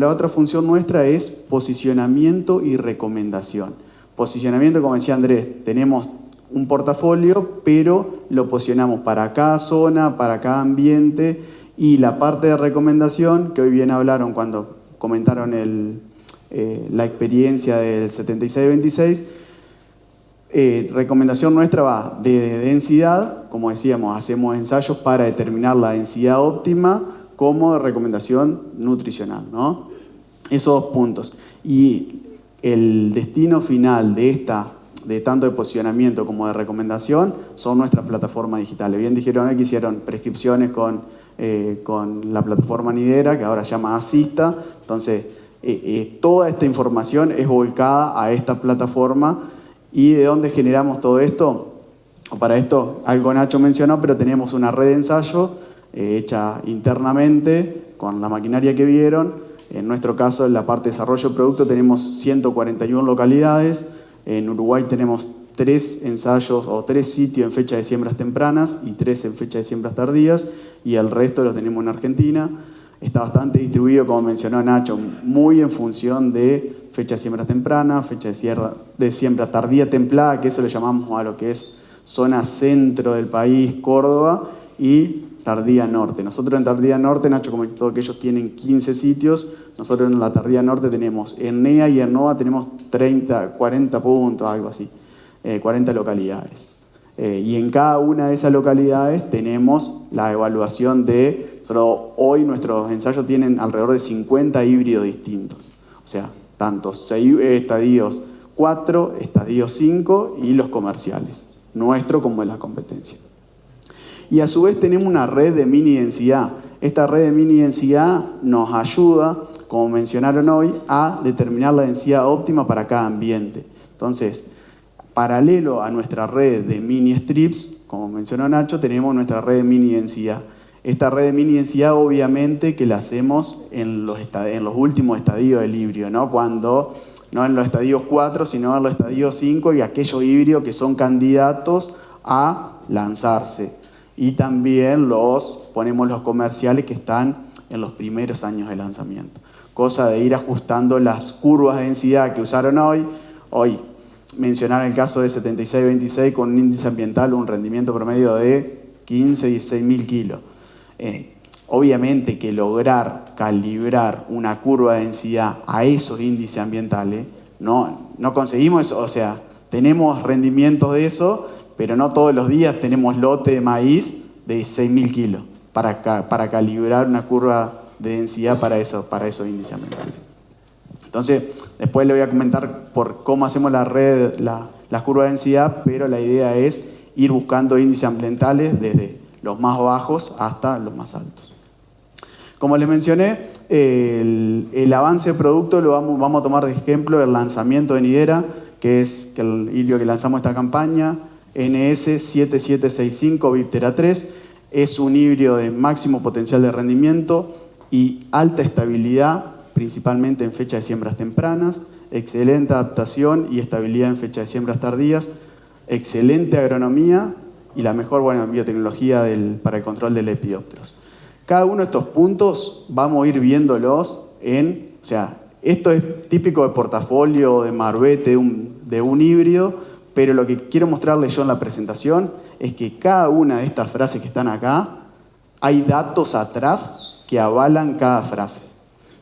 Speaker 2: La otra función nuestra es posicionamiento y recomendación. Posicionamiento, como decía Andrés, tenemos un portafolio, pero lo posicionamos para cada zona, para cada ambiente, y la parte de recomendación, que hoy bien hablaron cuando comentaron la experiencia del 7626, recomendación nuestra va de densidad, como decíamos, hacemos ensayos para determinar la densidad óptima, como de recomendación nutricional, ¿no? Esos 2 puntos. Y el destino final de tanto de posicionamiento como de recomendación son nuestras plataformas digitales. Bien dijeron que hicieron prescripciones con la plataforma Nidera, que ahora se llama Asista. Entonces, toda esta información es volcada a esta plataforma. ¿Y de dónde generamos todo esto? Para esto, algo Nacho mencionó, pero tenemos una red de ensayo hecha internamente con la maquinaria que vieron. En nuestro caso, en la parte de desarrollo de producto, tenemos 141 localidades. En Uruguay tenemos 3 ensayos o 3 sitios en fecha de siembras tempranas y 3 en fecha de siembras tardías, y el resto los tenemos en Argentina. Está bastante distribuido, como mencionó Nacho, muy en función de fecha de siembra temprana, fecha de siembra tardía templada, que eso le llamamos a lo que es zona centro del país, Córdoba, y tardía norte. Nosotros en tardía norte, Nacho comentó que ellos tienen 15 sitios, nosotros en la tardía norte tenemos, en NEA y en NOVA tenemos 40 puntos, algo así, 40 localidades. Y en cada una de esas localidades tenemos la evaluación hoy nuestros ensayos tienen alrededor de 50 híbridos distintos. O sea, tanto 6 estadios 4, estadios 5 y los comerciales, nuestro como de la competencia. Y a su vez tenemos una red de mini densidad. Esta red de mini densidad nos ayuda, como mencionaron hoy, a determinar la densidad óptima para cada ambiente. Entonces, paralelo a nuestra red de mini strips, como mencionó Nacho, tenemos nuestra red de mini densidad. Esta red de mini densidad obviamente que la hacemos en los últimos estadios del híbrido, ¿no? No en los estadios 4, sino en los estadios 5 y aquellos híbridos que son candidatos a lanzarse. Y también ponemos los comerciales que están en los primeros años de lanzamiento. Cosa de ir ajustando las curvas de densidad que usaron hoy. Hoy mencionar el caso de 7626 con un índice ambiental, un rendimiento promedio de 15, 16 mil kilos. Obviamente que lograr calibrar una curva de densidad a esos índices ambientales, no conseguimos eso. O sea, tenemos rendimientos de eso, pero no todos los días tenemos lote de maíz de 16.000 kilos para calibrar una curva de densidad para esos índices ambientales. Entonces, después le voy a comentar por cómo hacemos la curva de densidad, pero la idea es ir buscando índices ambientales desde los más bajos hasta los más altos. Como les mencioné, el avance de producto lo vamos a tomar de ejemplo el lanzamiento de Nidera, que es el híbrido que lanzamos esta campaña, NS7765 Viptera 3. Es un híbrido de máximo potencial de rendimiento y alta estabilidad, principalmente en fecha de siembras tempranas, excelente adaptación y estabilidad en fecha de siembras tardías, excelente agronomía y la mejor biotecnología para el control de lepidópteros. Cada uno de estos puntos vamos a ir viéndolos esto es típico de portafolio, de marbete, de un híbrido, pero lo que quiero mostrarles yo en la presentación es que cada una de estas frases que están acá, hay datos atrás que avalan cada frase.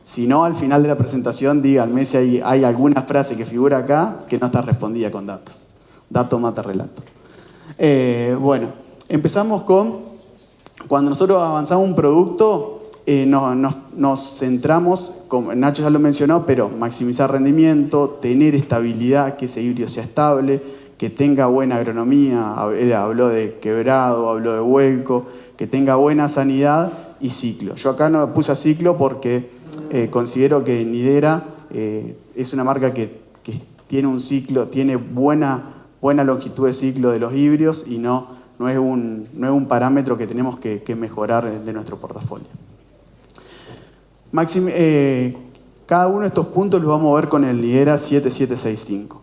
Speaker 2: Si no, al final de la presentación, díganme si hay alguna frase que figura acá que no está respondida con datos. Dato mata relato. Empezamos con, cuando nosotros avanzamos un producto, nos centramos, como Nacho ya lo mencionó, pero maximizar rendimiento, tener estabilidad, que ese híbrido sea estable, que tenga buena agronomía, él habló de quebrado, habló de vuelco, que tenga buena sanidad y ciclo. Yo acá no puse a ciclo porque considero que Nidera es una marca que tiene un ciclo, tiene buena longitud de ciclo de los híbridos y no es un parámetro que tenemos que mejorar de nuestro portafolio. Cada uno de estos puntos los vamos a ver con el Nidera 7765.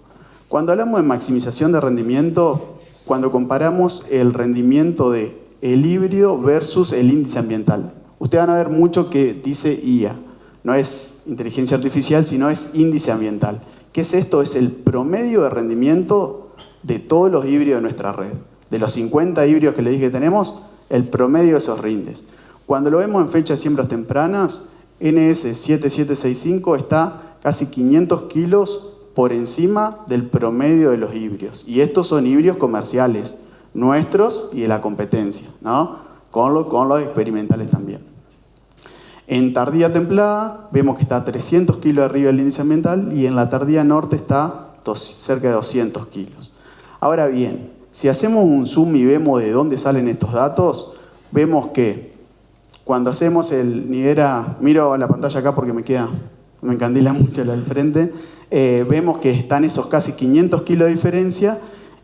Speaker 2: Cuando hablamos de maximización de rendimiento, cuando comparamos el rendimiento del híbrido versus el índice ambiental, ustedes van a ver mucho que dice IA. No es inteligencia artificial, sino es índice ambiental. ¿Qué es esto? Es el promedio de rendimiento de todos los híbridos de nuestra red. De los 50 híbridos que les dije que tenemos, el promedio de esos rindes. Cuando lo vemos en fecha de siembras tempranas, NS7765 está casi 500 kilos por encima del promedio de los híbridos. Y estos son híbridos comerciales, nuestros y de la competencia, ¿no? Con los experimentales también. En tardía templada vemos que está 300 kilos arriba del índice ambiental y en la tardía norte está cerca de 200 kilos. Ahora bien, si hacemos un zoom y vemos de dónde salen estos datos, vemos que cuando hacemos el Nidera, miro la pantalla acá porque me encandila mucho la del frente, vemos que están esos casi 500 kilos de diferencia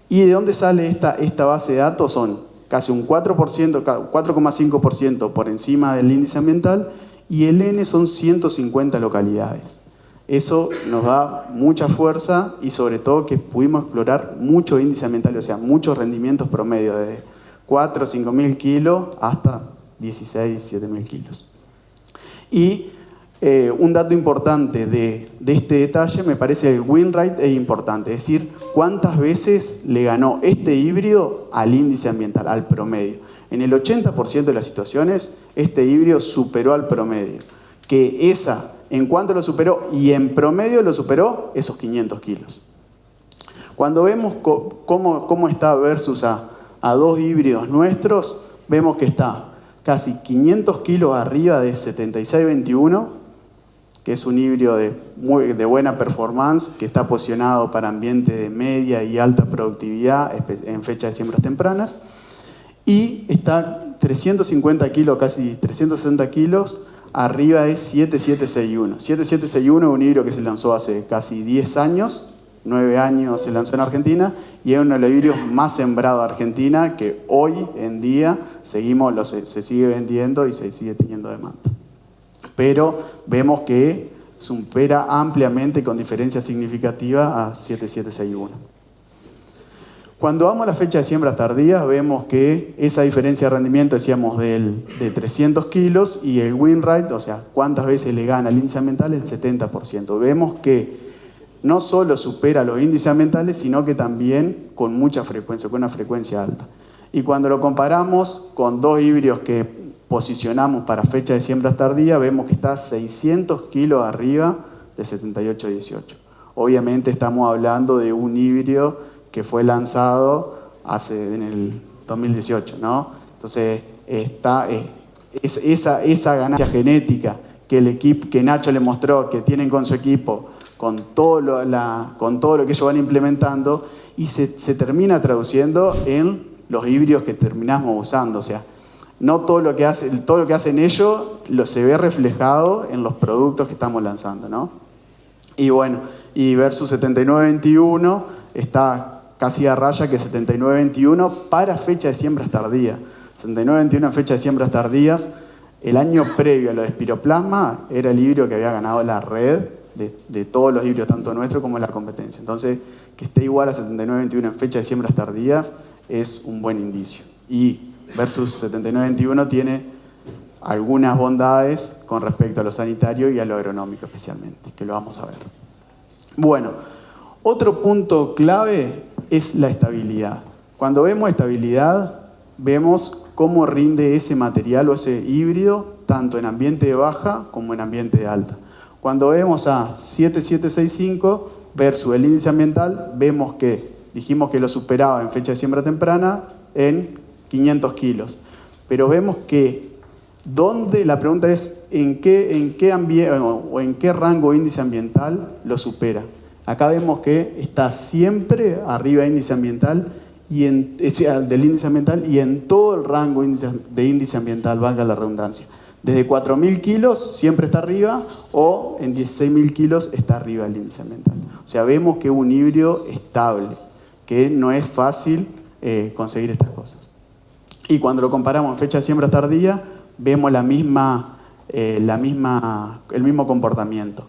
Speaker 2: y de dónde sale esta base de datos son casi un 4,5% por encima del índice ambiental y el N son 150 localidades. Eso nos da mucha fuerza y sobre todo que pudimos explorar mucho índice ambiental, o sea, muchos rendimientos promedio de 4 o 5 mil kilos hasta 16, 7 mil kilos. Y un dato importante de este detalle me parece el win rate es importante, es decir, cuántas veces le ganó este híbrido al índice ambiental, al promedio. En el 80% de las situaciones, este híbrido superó al promedio. Que en cuanto lo superó, y en promedio lo superó esos 500 kilos. Cuando vemos cómo está versus a dos híbridos nuestros, vemos que está casi 500 kilos arriba de 7621, que es un híbrido de buena performance, que está posicionado para ambiente de media y alta productividad en fecha de siembras tempranas. Y está 350 kilos, casi 360 kilos, arriba de 7761. 7761 es un híbrido que se lanzó hace casi 10 años, 9 años se lanzó en Argentina, y es uno de los híbridos más sembrados de Argentina, que hoy en día se sigue vendiendo y se sigue teniendo demanda. Pero vemos que supera ampliamente con diferencia significativa a 7761. Cuando vamos a la fecha de siembras tardías, vemos que esa diferencia de rendimiento, decíamos, de 300 kilos y el win rate, o sea, cuántas veces le gana el índice ambiental, el 70%. Vemos que no solo supera los índices ambientales, sino que también con mucha frecuencia, con una frecuencia alta. Y cuando lo comparamos con dos híbridos que posicionamos para fecha de siembras tardías, vemos que está 600 kilos arriba de 7818. Obviamente estamos hablando de un híbrido que fue lanzado en el 2018, ¿no? Entonces, está esa ganancia genética que el equipo, que Nacho le mostró que tienen con su equipo, con todo lo que ellos van implementando, y se termina traduciendo en los híbridos que terminamos usando. O sea, no todo lo que hacen ellos se ve reflejado en los productos que estamos lanzando, ¿no? Y bueno, y versus 79-21 está casi a raya que 79-21 para fecha de siembras tardías. 79-21 en fecha de siembras tardías, el año previo a lo de Spiroplasma era el híbrido que había ganado la red de todos los híbridos, tanto nuestro como la competencia. Entonces, que esté igual a 79-21 en fecha de siembras tardías es un buen indicio. Y versus 79-21 tiene algunas bondades con respecto a lo sanitario y a lo agronómico especialmente, que lo vamos a ver. Bueno, otro punto clave es la estabilidad. Cuando vemos estabilidad, vemos cómo rinde ese material o ese híbrido, tanto en ambiente de baja como en ambiente de alta. Cuando vemos a 7765 versus el índice ambiental, vemos que dijimos que lo superaba en fecha de siembra temprana en 500 kilos. Pero vemos que la pregunta es ¿en qué rango de índice ambiental lo supera? Acá vemos que está siempre arriba del índice ambiental y en todo el rango de índice ambiental, valga la redundancia. Desde 4.000 kilos siempre está arriba o en 16.000 kilos está arriba del índice ambiental. O sea, vemos que es un híbrido estable, que no es fácil conseguir estas cosas. Y cuando lo comparamos en fecha de siembra tardía, vemos el mismo comportamiento.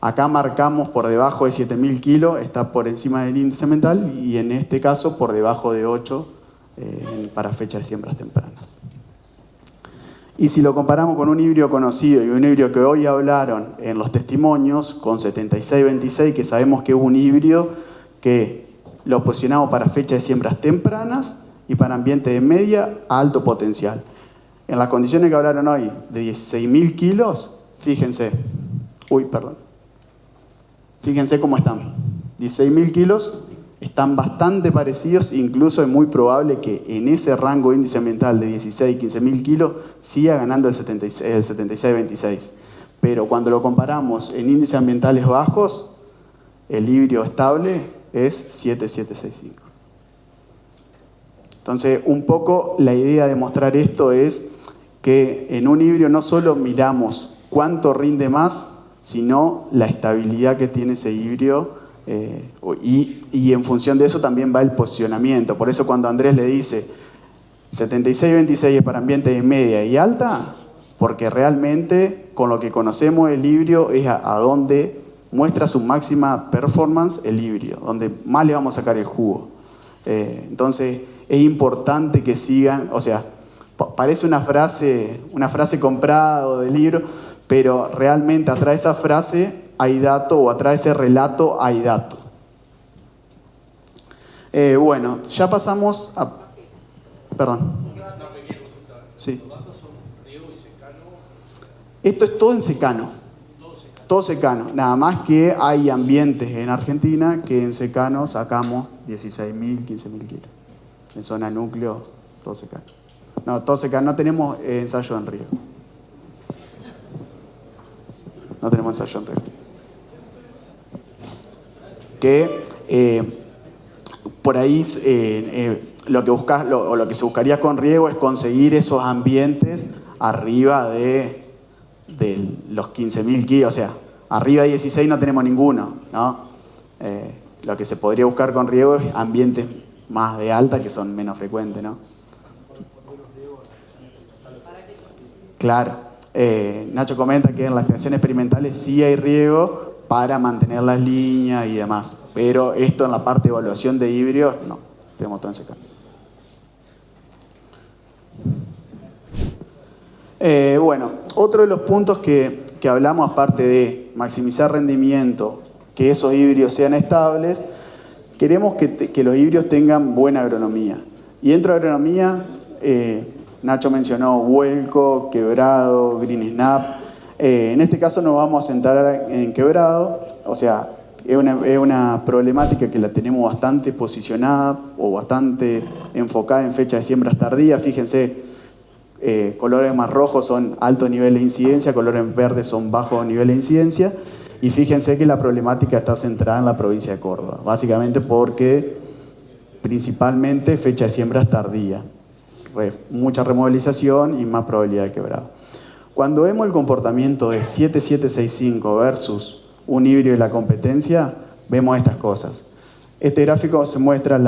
Speaker 2: Acá marcamos por debajo de 7.000 kilos, está por encima del índice ambiental, y en este caso por debajo de 8 para fecha de siembras tempranas. Y si lo comparamos con un híbrido conocido y un híbrido que hoy hablaron en los testimonios, con 76-26, que sabemos que es un híbrido que lo posicionamos para fecha de siembras tempranas y para ambiente de media a alto potencial. En las condiciones que hablaron hoy, de 16.000 kilos, fíjense cómo están. 16.000 kilos están bastante parecidos, incluso es muy probable que en ese rango de índice ambiental de 16-15.000 kilos siga ganando el 76-26. Pero cuando lo comparamos en índices ambientales bajos, el híbrido estable es 7765. Entonces, un poco la idea de mostrar esto es que en un híbrido no solo miramos cuánto rinde más, sino la estabilidad que tiene ese híbrido y en función de eso también va el posicionamiento. Por eso cuando Andrés le dice 76-26 es para ambiente de media y alta, porque realmente con lo que conocemos el híbrido es a donde muestra su máxima performance el híbrido, donde más le vamos a sacar el jugo. Entonces es importante que sigan, o sea, parece una frase comprada del libro, pero realmente atrás de esa frase hay dato, o atrás de ese relato hay dato. Bueno, ya pasamos a... Perdón. Sí. Esto es todo en secano. Todo secano. Nada más que hay ambientes en Argentina que en secano sacamos 16.000, 15.000 kilos. En zona núcleo, todo secano. No, todo secano. No tenemos ensayo en río. No tenemos ensayo en río. Que por ahí lo que se buscaría con riego es conseguir esos ambientes arriba de los 15.000 kilos, o sea, arriba de 16 no tenemos ninguno, ¿no? Lo que se podría buscar con riego es ambientes más de alta que son menos frecuentes, ¿no? Claro. Nacho comenta que en las extensiones experimentales sí hay riego para mantener las líneas y demás, pero esto en la parte de evaluación de híbridos, no, tenemos todo en secano. Bueno, otro de los puntos que hablamos, aparte de maximizar rendimiento, que esos híbridos sean estables, queremos que los híbridos tengan buena agronomía. Y dentro de agronomía, Nacho mencionó vuelco, quebrado, green snap. En este caso nos vamos a centrar en quebrado, o sea, es una problemática que la tenemos bastante posicionada o bastante enfocada en fecha de siembras tardías. Fíjense, colores más rojos son alto nivel de incidencia, colores verdes son bajo nivel de incidencia. Y fíjense que la problemática está centrada en la provincia de Córdoba, básicamente porque principalmente fecha de siembras tardía, mucha removilización y más probabilidad de quebrado. Cuando vemos el comportamiento de 7765 versus un híbrido de la competencia, vemos estas cosas. Este gráfico se muestra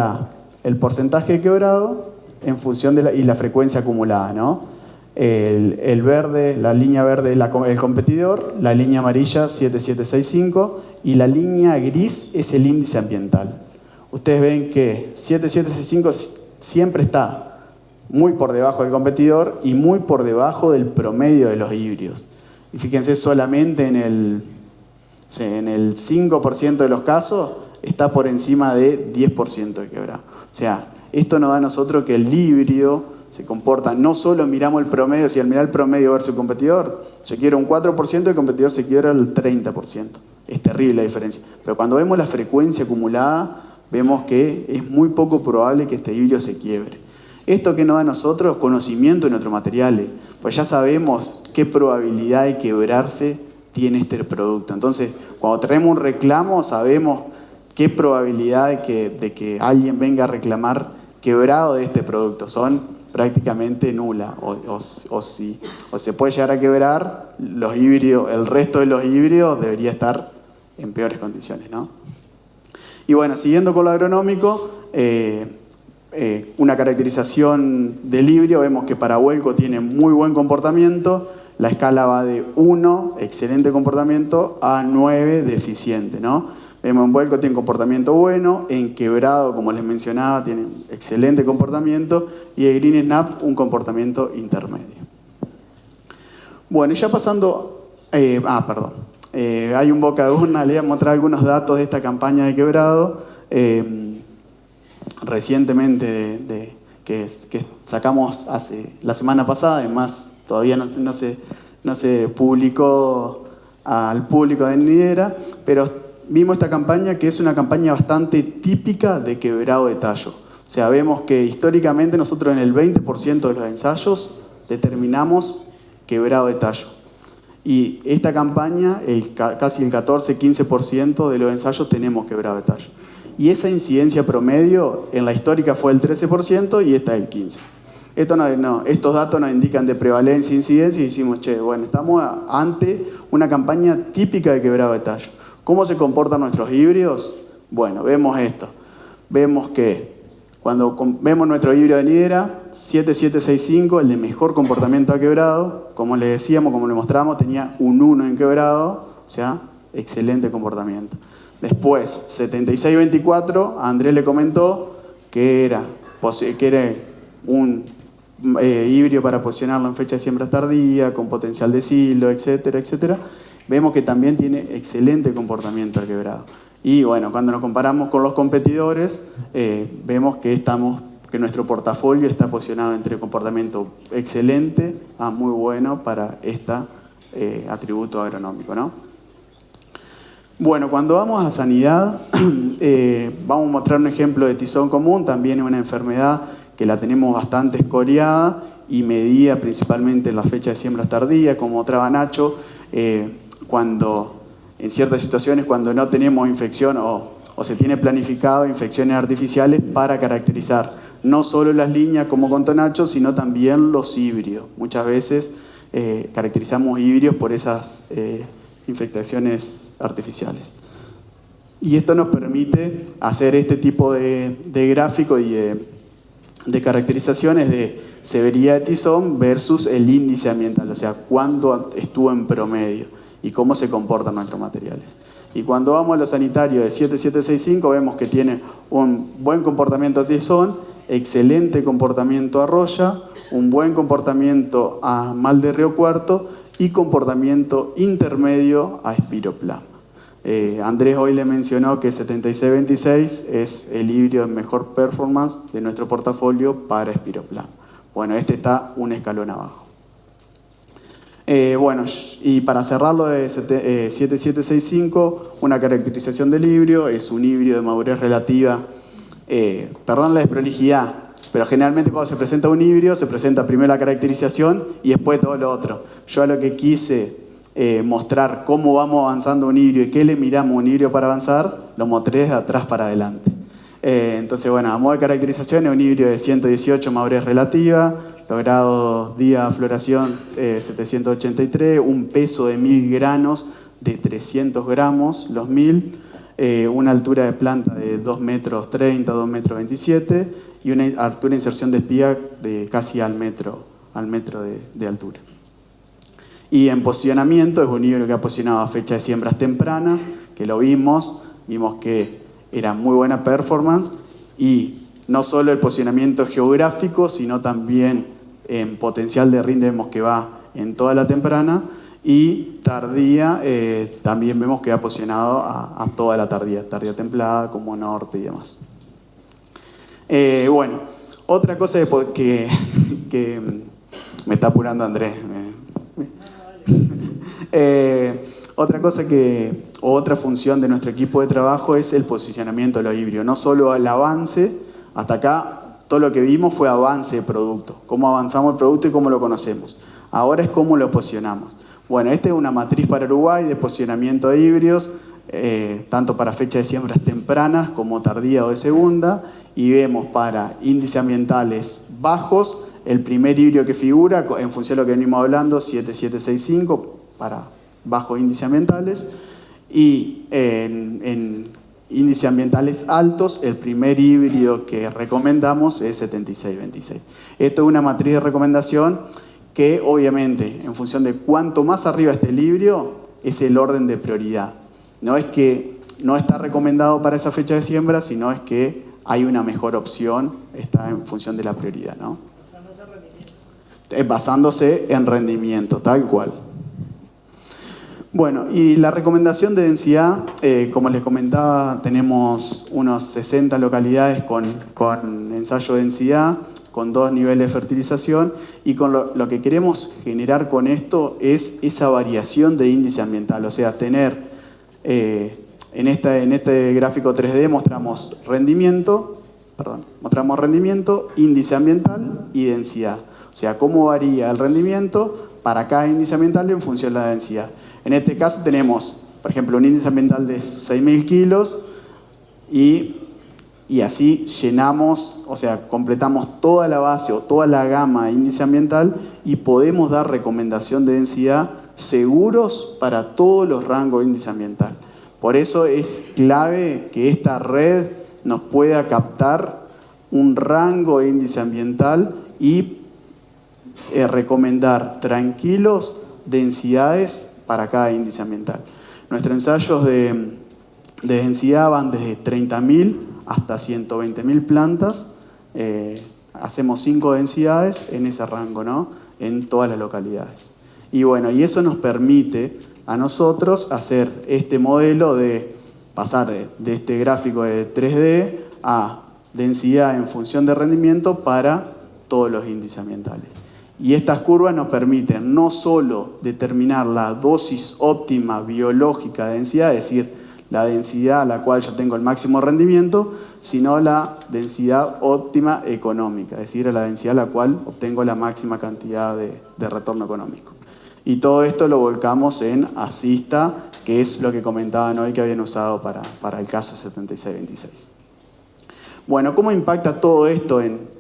Speaker 2: el porcentaje de quebrado en función de y la frecuencia acumulada, ¿no? El verde, la línea verde, el competidor, la línea amarilla 7765 y la línea gris es el índice ambiental. Ustedes ven que 7765 siempre está muy por debajo del competidor y muy por debajo del promedio de los híbridos. Y fíjense, solamente en el 5% de los casos está por encima de 10% de quebrado. O sea, esto nos da a nosotros que el híbrido se comporta, no solo miramos el promedio, si al mirar el promedio versus el competidor, se quiebra un 4%, el competidor se quiebra el 30%. Es terrible la diferencia. Pero cuando vemos la frecuencia acumulada, vemos que es muy poco probable que este híbrido se quiebre. Esto que nos da a nosotros conocimiento de nuestros materiales, pues ya sabemos qué probabilidad de quebrarse tiene este producto. Entonces, cuando traemos un reclamo, sabemos qué probabilidad de que alguien venga a reclamar quebrado de este producto. Son prácticamente nulas. O se puede llegar a quebrar, los híbridos, el resto de los híbridos debería estar en peores condiciones, ¿no? Y bueno, siguiendo con lo agronómico, una caracterización del híbrido, vemos que para vuelco tiene muy buen comportamiento, la escala va de 1, excelente comportamiento, a 9, deficiente, ¿no? Vemos en vuelco tiene comportamiento bueno, en quebrado, como les mencionaba, tiene excelente comportamiento, y el Green Snap un comportamiento intermedio. Bueno, y ya pasando, hay un boca de urna, le voy a mostrar algunos datos de esta campaña de quebrado. Recientemente que sacamos la semana pasada, además todavía no se publicó al público de Nidera, pero vimos esta campaña que es una campaña bastante típica de quebrado de tallo. O sea, vemos que históricamente nosotros en el 20% de los ensayos determinamos quebrado de tallo. Y esta campaña, casi el 14-15% de los ensayos tenemos quebrado de tallo. Y esa incidencia promedio en la histórica fue el 13% y esta el 15%. Estos datos nos indican de prevalencia e incidencia y decimos, bueno, estamos ante una campaña típica de quebrado de tallo. ¿Cómo se comportan nuestros híbridos? Bueno, vemos esto. Vemos que cuando vemos nuestro híbrido de Nidera, 7765, el de mejor comportamiento a quebrado, como le decíamos, como le mostramos, tenía un 1 en quebrado, o sea, excelente comportamiento. Después, 7624, Andrés le comentó que era un híbrido para posicionarlo en fecha de siembra tardía, con potencial de silo, etcétera, etcétera. Vemos que también tiene excelente comportamiento al quebrado. Y bueno, cuando nos comparamos con los competidores, vemos que nuestro portafolio está posicionado entre comportamiento excelente a muy bueno para este atributo agronómico, ¿no? Bueno, cuando vamos a sanidad, vamos a mostrar un ejemplo de tizón común, también es una enfermedad que la tenemos bastante escoriada y medida principalmente en la fecha de siembra tardía, como mostraba Nacho, en ciertas situaciones cuando no tenemos infección o se tiene planificado infecciones artificiales para caracterizar no solo las líneas como contó Nacho, sino también los híbridos. Muchas veces caracterizamos híbridos por esas infectaciones artificiales. Y esto nos permite hacer este tipo de gráfico y de caracterizaciones de severidad de tizón versus el índice ambiental, o sea, cuánto estuvo en promedio y cómo se comportan nuestros materiales. Y cuando vamos a lo sanitario de 7765 vemos que tiene un buen comportamiento a tizón, excelente comportamiento a roya, un buen comportamiento a mal de Río Cuarto y comportamiento intermedio a espiroplasma. Andrés hoy le mencionó que 7626 es el híbrido de mejor performance de nuestro portafolio para espiroplasma. Bueno, este está un escalón abajo. Bueno, y para cerrarlo de 7765, una caracterización del híbrido es un híbrido de madurez relativa. Perdón la desprolijidad, pero generalmente cuando se presenta un híbrido se presenta primero la caracterización y después todo lo otro. Yo a lo que quise mostrar cómo vamos avanzando un híbrido y qué le miramos a un híbrido para avanzar, lo mostré de atrás para adelante. Entonces, bueno, a modo de caracterización es un híbrido de 118 madurez relativa, logrado día de floración 783, un peso de 1000 granos de 300 gramos, los 1000, una altura de planta de 2,30 metros, 2,27 metros y una altura de inserción de espiga de casi al metro de altura. Y en posicionamiento es un híbrido que ha posicionado a fecha de siembras tempranas, que lo vimos que era muy buena performance y no solo el posicionamiento geográfico, sino también en potencial de rinde vemos que va en toda la temprana y tardía también vemos que ha posicionado a toda la tardía templada como norte y demás. Bueno, otra cosa que me está apurando Andrés. Otra función de nuestro equipo de trabajo es el posicionamiento de los híbridos, no solo el avance, hasta acá todo lo que vimos fue avance de producto, cómo avanzamos el producto y cómo lo conocemos. Ahora es cómo lo posicionamos. Bueno, esta es una matriz para Uruguay de posicionamiento de híbridos, tanto para fecha de siembras tempranas como tardía o de segunda, y vemos para índices ambientales bajos, el primer híbrido que figura, en función de lo que venimos hablando, 7765, para bajos índices ambientales, y en índices ambientales altos, el primer híbrido que recomendamos es 7626. Esto es una matriz de recomendación que obviamente, en función de cuánto más arriba esté el híbrido, es el orden de prioridad. No es que no está recomendado para esa fecha de siembra, sino es que hay una mejor opción, está en función de la prioridad, ¿no? Basándose en rendimiento, tal cual. Bueno, y la recomendación de densidad, como les comentaba, tenemos unos 60 localidades con ensayo de densidad, con 2 niveles de fertilización, y con lo que queremos generar con esto es esa variación de índice ambiental, o sea, tener, en este gráfico 3D mostramos rendimiento, índice ambiental y densidad. O sea, cómo varía el rendimiento para cada índice ambiental en función de la densidad. En este caso tenemos, por ejemplo, un índice ambiental de 6.000 kilos y así llenamos, o sea, completamos toda la base o toda la gama de índice ambiental y podemos dar recomendación de densidad seguros para todos los rangos de índice ambiental. Por eso es clave que esta red nos pueda captar un rango de índice ambiental y recomendar tranquilos densidades para cada índice ambiental. Nuestros ensayos de densidad van desde 30.000 hasta 120.000 plantas. Hacemos 5 densidades en ese rango, ¿no? En todas las localidades. Y bueno, y eso nos permite a nosotros hacer este modelo de pasar de este gráfico de 3D a densidad en función de rendimiento para todos los índices ambientales. Y estas curvas nos permiten no solo determinar la dosis óptima biológica de densidad, es decir, la densidad a la cual yo tengo el máximo rendimiento, sino la densidad óptima económica, es decir, la densidad a la cual obtengo la máxima cantidad de retorno económico. Y todo esto lo volcamos en Asista, que es lo que comentaban hoy que habían usado para el caso 7626. Bueno, ¿cómo impacta todo esto en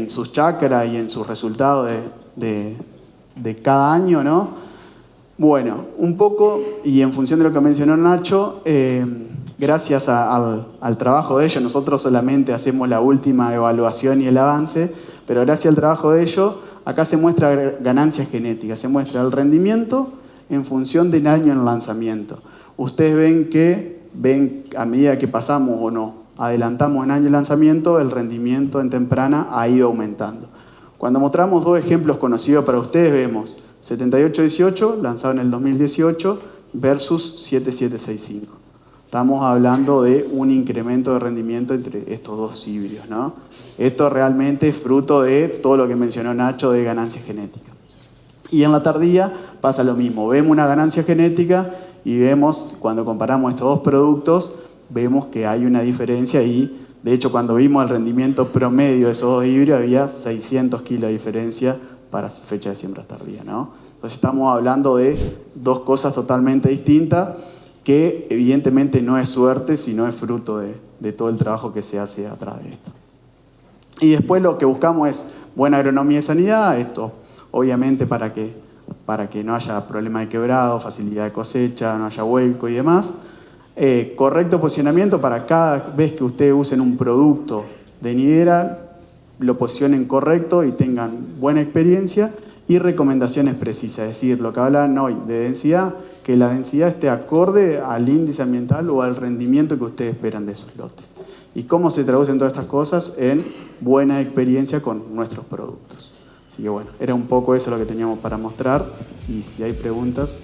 Speaker 2: sus chakras y en sus resultados de cada año, ¿no? Bueno, un poco, y en función de lo que mencionó Nacho, gracias al trabajo de ellos, nosotros solamente hacemos la última evaluación y el avance, pero gracias al trabajo de ellos, acá se muestra ganancias genéticas, se muestra el rendimiento en función del año en lanzamiento. Ustedes ven a medida que pasamos o no, adelantamos en año de lanzamiento, el rendimiento en temprana ha ido aumentando. Cuando mostramos 2 ejemplos conocidos para ustedes, vemos 7818, lanzado en el 2018, versus 7765. Estamos hablando de un incremento de rendimiento entre estos 2 híbridos, ¿no? Esto realmente es fruto de todo lo que mencionó Nacho de ganancias genéticas. Y en la tardía pasa lo mismo, vemos una ganancia genética y vemos, cuando comparamos estos dos productos, vemos que hay una diferencia y de hecho cuando vimos el rendimiento promedio de esos dos híbridos había 600 kilos de diferencia para fecha de siembra tardía, ¿no? Entonces estamos hablando de dos cosas totalmente distintas que evidentemente no es suerte, sino es fruto de todo el trabajo que se hace atrás de esto. Y después lo que buscamos es buena agronomía y sanidad, esto obviamente para que no haya problema de quebrado, facilidad de cosecha, no haya vuelco y demás. Correcto posicionamiento para cada vez que ustedes usen un producto de nidera, lo posicionen correcto y tengan buena experiencia y recomendaciones precisas, es decir, lo que hablan hoy de densidad, que la densidad esté acorde al índice ambiental o al rendimiento que ustedes esperan de esos lotes. ¿Y cómo se traducen todas estas cosas? En buena experiencia con nuestros productos. Así que bueno, era un poco eso lo que teníamos para mostrar y si hay preguntas...